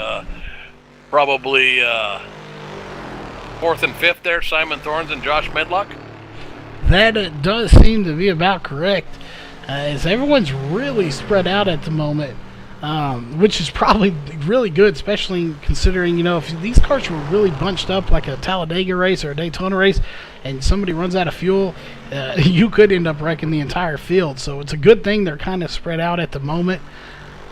probably 4th and 5th there, Simon Thorns and Josh Medlock. That does seem to be about correct, as everyone's really spread out at the moment, which is probably really good, especially considering, if these cars were really bunched up like a Talladega race or a Daytona race and somebody runs out of fuel, you could end up wrecking the entire field. So it's a good thing they're kind of spread out at the moment,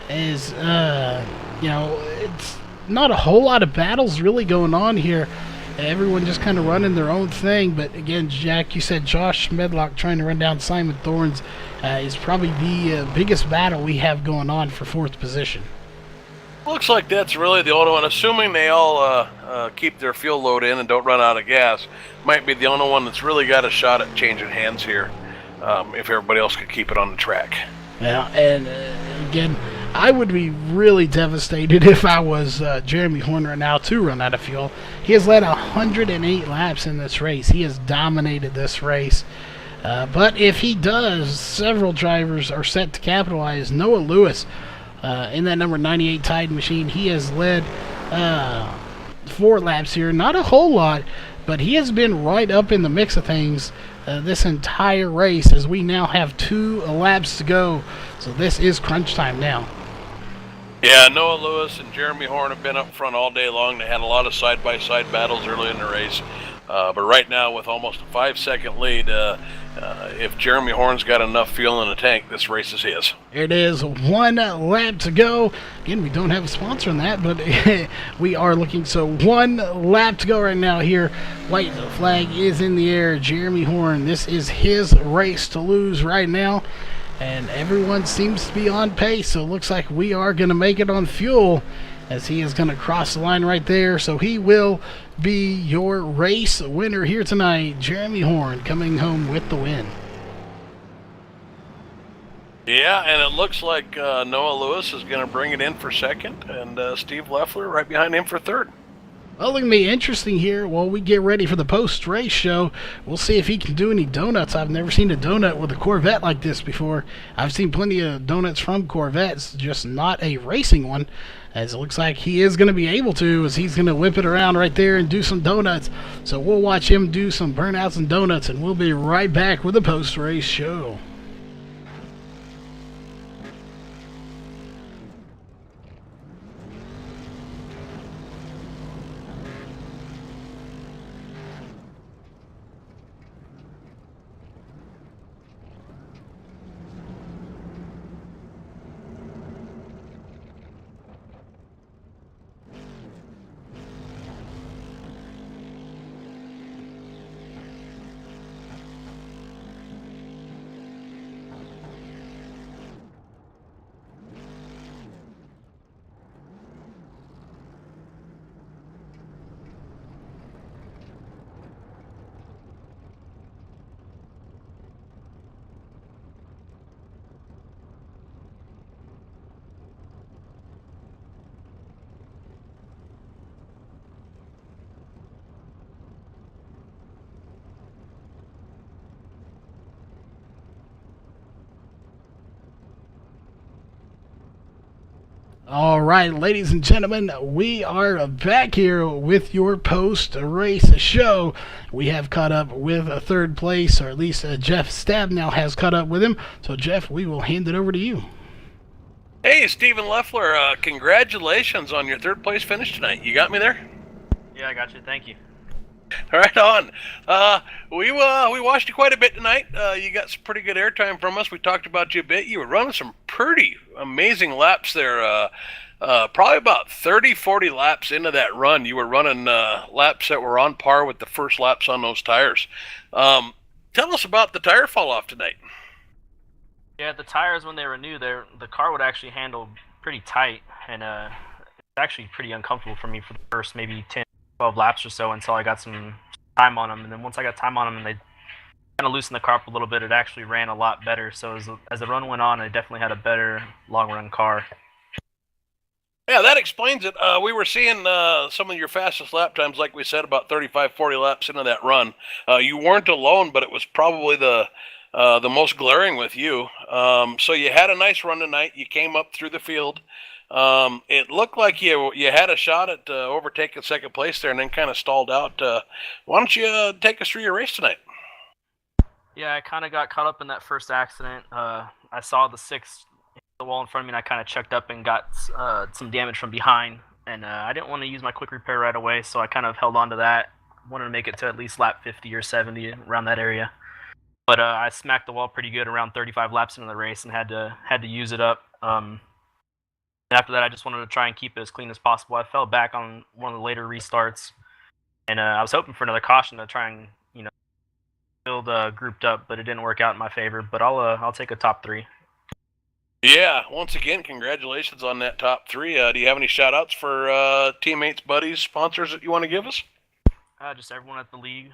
as, it's not a whole lot of battles really going on here. Everyone just kind of running their own thing. But again, Jack, you said Josh Medlock trying to run down Simon Thorns is probably the biggest battle we have going on for 4th position. Looks like that's really the only one, assuming they all keep their fuel load in and don't run out of gas. Might be the only one that's really got a shot at changing hands here, if everybody else could keep it on the track. Yeah, and again, I would be really devastated if I was Jeremy Horner now to run out of fuel. He has led 108 laps in this race. He has dominated this race. But if he does, several drivers are set to capitalize. Noah Lewis, in that number 98 Tide machine, he has led 4 laps here. Not a whole lot, but he has been right up in the mix of things this entire race, as we now have 2 laps to go. So this is crunch time now. Yeah, Noah Lewis and Jeremy Horn have been up front all day long. They had a lot of side-by-side battles early in the race. But right now, with almost a 5-second lead, if Jeremy Horn's got enough fuel in the tank, this race is his. It is 1 lap to go. Again, we don't have a sponsor on that, but we are looking. So 1 lap to go right now here. White flag is in the air. Jeremy Horn, this is his race to lose right now. And everyone seems to be on pace, so it looks like we are going to make it on fuel, as he is going to cross the line right there. So he will be your race winner here tonight. Jeremy Horn coming home with the win. Yeah, and it looks like Noah Lewis is going to bring it in for 2nd, and Steve Leffler right behind him for 3rd. Well, it's going to be interesting here while we get ready for the post-race show. We'll see if he can do any donuts. I've never seen a donut with a Corvette like this before. I've seen plenty of donuts from Corvettes, just not a racing one, as it looks like he is going to be able to, as he's going to whip it around right there and do some donuts. So we'll watch him do some burnouts and donuts, and we'll be right back with the post-race show. All right, ladies and gentlemen, we are back here with your post-race show. We have caught up with a third place, or at least Jeff Stabnow has caught up with him. So, Jeff, we will hand it over to you. Hey, Stephen Leffler, congratulations on your third place finish tonight. You got me there? Yeah, I got you. Thank you. Right on. We watched you quite a bit tonight. You got some pretty good airtime from us. We talked about you a bit. You were running some pretty amazing laps there. Probably about 30, 40 laps into that run. You were running laps that were on par with the first laps on those tires. Tell us about the tire fall off tonight. Yeah, the tires, when they were new, the car would actually handle pretty tight, and it's actually pretty uncomfortable for me for the first maybe 10, 12 laps or so until I got some time on them. And then once I got time on them and they kind of loosened the car up a little bit, it actually ran a lot better. So as the run went on, I definitely had a better long-run car. Yeah, that explains it. We were seeing some of your fastest lap times, like we said, about 35, 40 laps into that run. You weren't alone, but it was probably the most glaring with you. So you had a nice run tonight. You came up through the field. It looked like you had a shot at overtaking second place there and then kind of stalled out. Why don't you take us through your race tonight? Yeah, I kind of got caught up in that first accident. I saw the sixth hit the wall in front of me, and I kind of checked up and got some damage from behind. And I didn't want to use my quick repair right away, so I kind of held on to that. Wanted to make it to at least lap 50 or 70 around that area. But I smacked the wall pretty good around 35 laps into the race and had to use it up. After that, I just wanted to try and keep it as clean as possible. I fell back on one of the later restarts, and I was hoping for another caution to try and build grouped up, but it didn't work out in my favor. But I'll take a top 3. Yeah, once again, congratulations on that top 3. Do you have any shout-outs for teammates, buddies, sponsors that you want to give us? Just everyone at the league,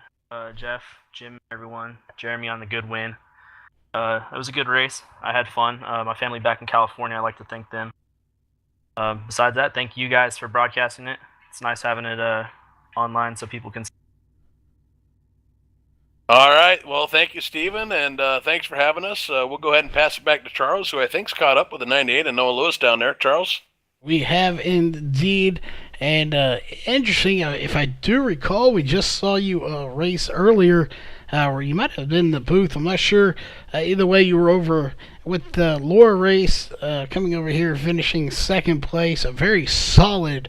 Jeff, Jim, everyone, Jeremy on the good win. It was a good race. I had fun. My family back in California, I'd like to thank them. Besides that, thank you guys for broadcasting it. It's nice having it online so people can see. All right. Well, thank you, Stephen, and thanks for having us. We'll go ahead and pass it back to Charles, who I think's caught up with the 98 and Noah Lewis down there. Charles? We have indeed. And interesting, if I do recall, we just saw you race earlier, or you might have been in the booth. I'm not sure. Either way, you were over with the Laura race, coming over here, finishing second place. A very solid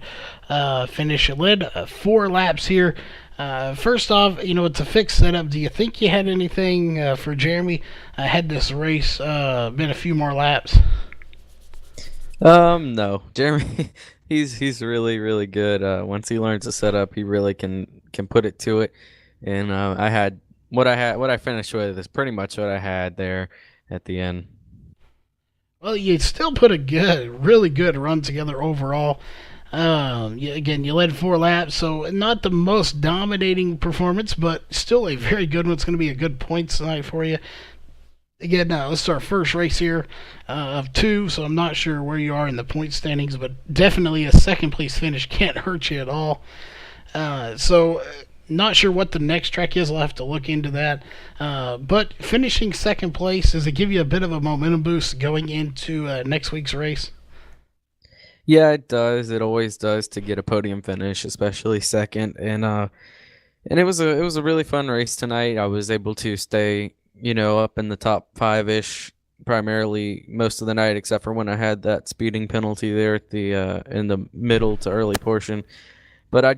finish. You led 4 laps here. First off, it's a fixed setup. Do you think you had anything for Jeremy? Had this race been a few more laps? No, Jeremy. He's really, really good. Once he learns the setup, he really can put it to it. And I had what I finished with is pretty much what I had there at the end. Well, you still put a really good run together overall. You led 4 laps, so not the most dominating performance, but still a very good one. It's going to be a good points tonight for you. Again, this is our first race here of 2, so I'm not sure where you are in the point standings, but definitely a second place finish can't hurt you at all. Not sure what the next track is. I'll have to look into that. But finishing second place, does it give you a bit of a momentum boost going into next week's race? Yeah, it does. It always does to get a podium finish, especially second. And it was a really fun race tonight. I was able to stay up in the top 5-ish primarily most of the night, except for when I had that speeding penalty there at the in the middle to early portion. But I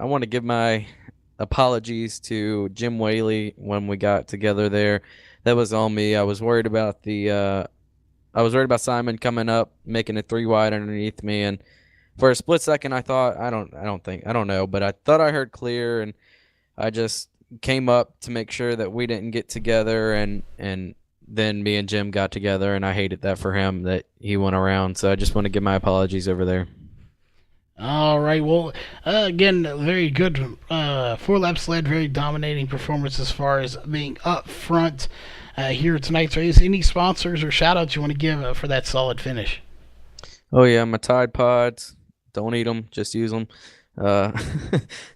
want to give my apologies to Jim Whaley when we got together there. That was on me. I was worried about Simon coming up, making it 3 wide underneath me, and for a split second I thought I don't know, but I thought I heard clear, and I just came up to make sure that we didn't get together, and then me and Jim got together, and I hated that for him that he went around. So I just want to give my apologies over there. All right. Well, again, very good 4 laps led, very dominating performance as far as being up front here at tonight's race. Any sponsors or shout-outs you want to give for that solid finish? Oh, yeah, my Tide Pods. Don't eat them, just use them.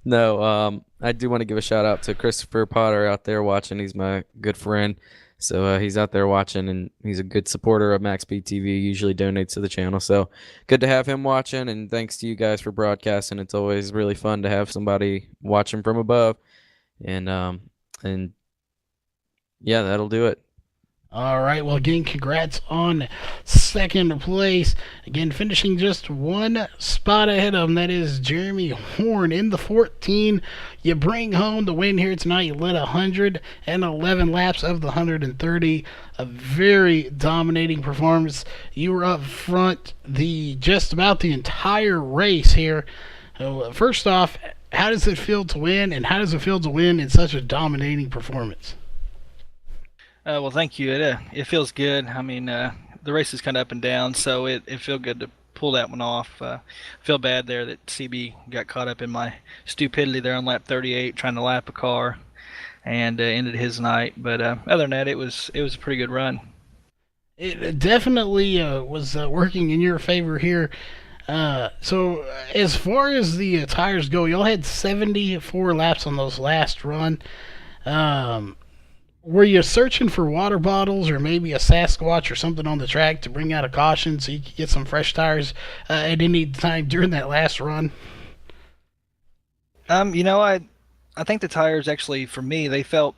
No, I do want to give a shout-out to Christopher Potter out there watching. He's my good friend. So he's out there watching, and he's a good supporter of MaxSpeedTV. Usually donates to the channel. So good to have him watching, and thanks to you guys for broadcasting. It's always really fun to have somebody watching from above, and yeah, that'll do it. All right, well, again, congrats on second place. Again, finishing just one spot ahead of him. That is Jeremy Horn in the 14. You bring home the win here tonight. You led 111 laps of the 130. A very dominating performance. You were up front just about the entire race here. So, first off, how does it feel to win, and how does it feel to win in such a dominating performance? Well, thank you. It feels good. I mean, the race is kind of up and down, so it feels good to pull that one off. Feel bad there that CB got caught up in my stupidity there on lap 38, trying to lap a car, and ended his night. But other than that, it was a pretty good run. It definitely was working in your favor here. So as far as the tires go, y'all had 74 laps on those last run. Were you searching for water bottles or maybe a Sasquatch or something on the track to bring out a caution so you could get some fresh tires at any time during that last run? I think the tires actually, for me, they felt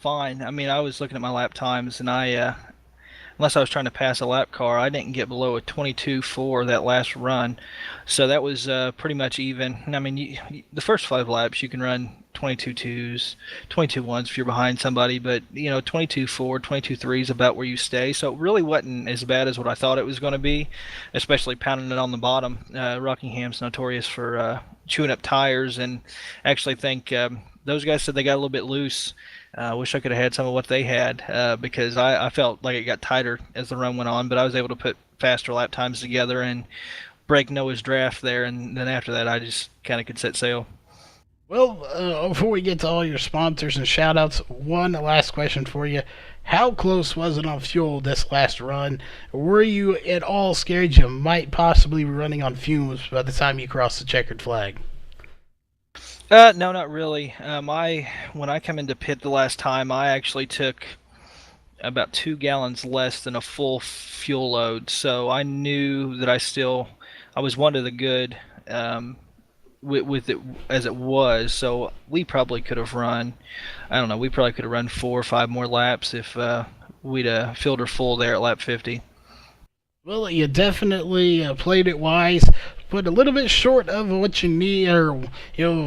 fine. I mean, I was looking at my lap times, and unless I was trying to pass a lap car, I didn't get below a 22.4 that last run. So that was pretty much even. I mean, the first 5 laps you can run 22.2s, 22.1s if you're behind somebody, but 22.4, 22.3 is about where you stay. So it really wasn't as bad as what I thought it was going to be, especially pounding it on the bottom. Rockingham's notorious for chewing up tires, and actually think those guys said they got a little bit loose. I wish I could have had some of what they had because I felt like it got tighter as the run went on, but I was able to put faster lap times together and break Noah's draft there, and then after that I just kind of could set sail. Well, before we get to all your sponsors and shout-outs, one last question for you. How close was it on fuel this last run? Were you at all scared you might possibly be running on fumes by the time you crossed the checkered flag? No, not really. When I come into pit the last time, I actually took about 2 gallons less than a full fuel load, so I knew that I was one of the good with it as it was. So we probably could have run, I don't know, 4 or 5 more laps if we'd filled her full there at lap 50. Well, you definitely played it wise, but a little bit short of what you need, or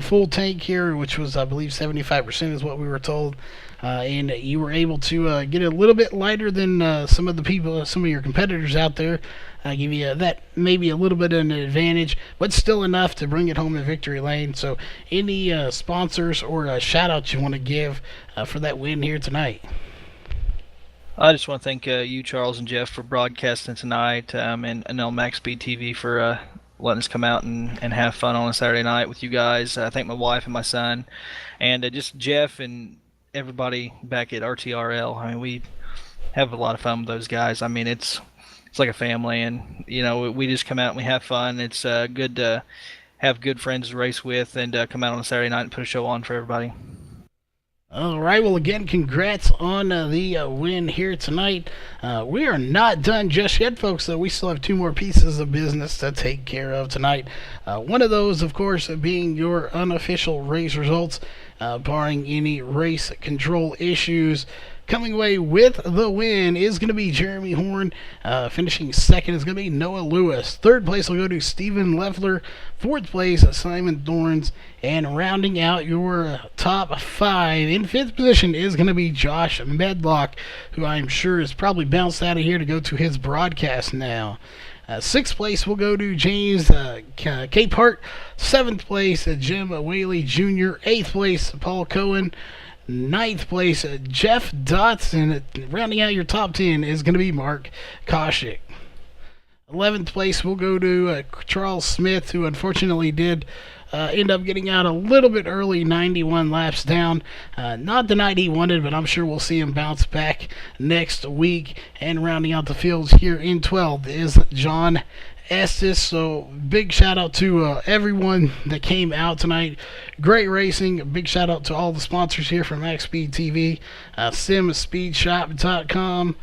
full tank here, which was, I believe, 75% is what we were told. And you were able to get a little bit lighter than some of your competitors out there. Give you that maybe a little bit of an advantage, but still enough to bring it home to victory lane. So, any sponsors or shout-outs you want to give for that win here tonight? I just want to thank you, Charles and Jeff, for broadcasting tonight, and MaxSpeedTV for letting us come out and have fun on a Saturday night with you guys. I thank my wife and my son, and just Jeff and everybody back at RTRL. I mean, we have a lot of fun with those guys. I mean, it's like a family, and we just come out and we have fun. It's good to have good friends to race with and come out on a Saturday night and put a show on for everybody. All right, well, again, congrats on the win here tonight. We are not done just yet, folks, though. We still have 2 more pieces of business to take care of tonight. One of those, of course, being your unofficial race results, barring any race control issues. Coming away with the win is going to be Jeremy Horn. Finishing second is going to be Noah Lewis. Third place will go to Stephen Leffler. Fourth place, Simon Thorns. And rounding out your top 5 in 5th position is going to be Josh Medlock, who I'm sure is probably bounced out of here to go to his broadcast now. 6th place will go to James Capehart. 7th place, Jim Whaley Jr. 8th place, Paul Cohen. 9th place, Jeff Dotson. Rounding out your top 10 is going to be Mark Koshik. 11th place will go to Charles Smith, who unfortunately did end up getting out a little bit early, 91 laps down. Not the night he wanted, but I'm sure we'll see him bounce back next week. And rounding out the fields here in 12th is John Estes. So big shout out to everyone that came out tonight. Great racing. Big shout out to all the sponsors here from MaxSpeedTV, SimSpeedShop.com,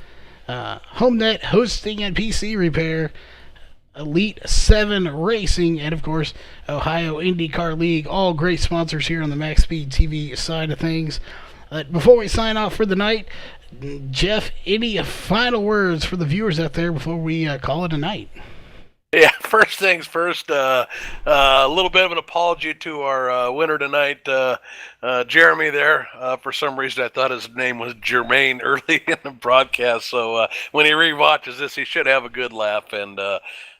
HomeNet Hosting and PC Repair, Elite 7 Racing, and of course Ohio IndyCar League. All great sponsors here on the MaxSpeedTV side of things. Before we sign off for the night, Jeff, any final words for the viewers out there before we call it a night? Yeah, first things first, a little bit of an apology to our winner tonight, Jeremy there. For some reason, I thought his name was Jermaine early in the broadcast, so when he rewatches this, he should have a good laugh. And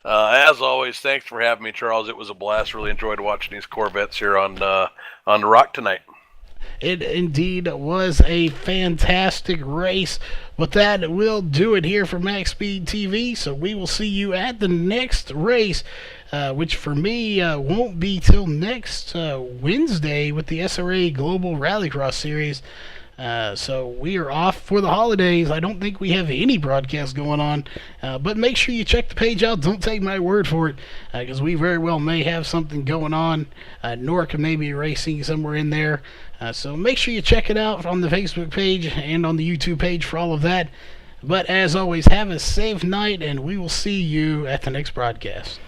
as always, thanks for having me, Charles. It was a blast. Really enjoyed watching these Corvettes here on the Rock tonight. It indeed was a fantastic race. With that, we'll do it here for Max Speed TV. So we will see you at the next race, which for me won't be till next Wednesday with the SRA Global Rallycross Series. So we are off for the holidays. I don't think we have any broadcasts going on, but make sure you check the page out. Don't take my word for it, because we very well may have something going on. Norca may be racing somewhere in there. So make sure you check it out on the Facebook page and on the YouTube page for all of that. But as always, have a safe night, and we will see you at the next broadcast.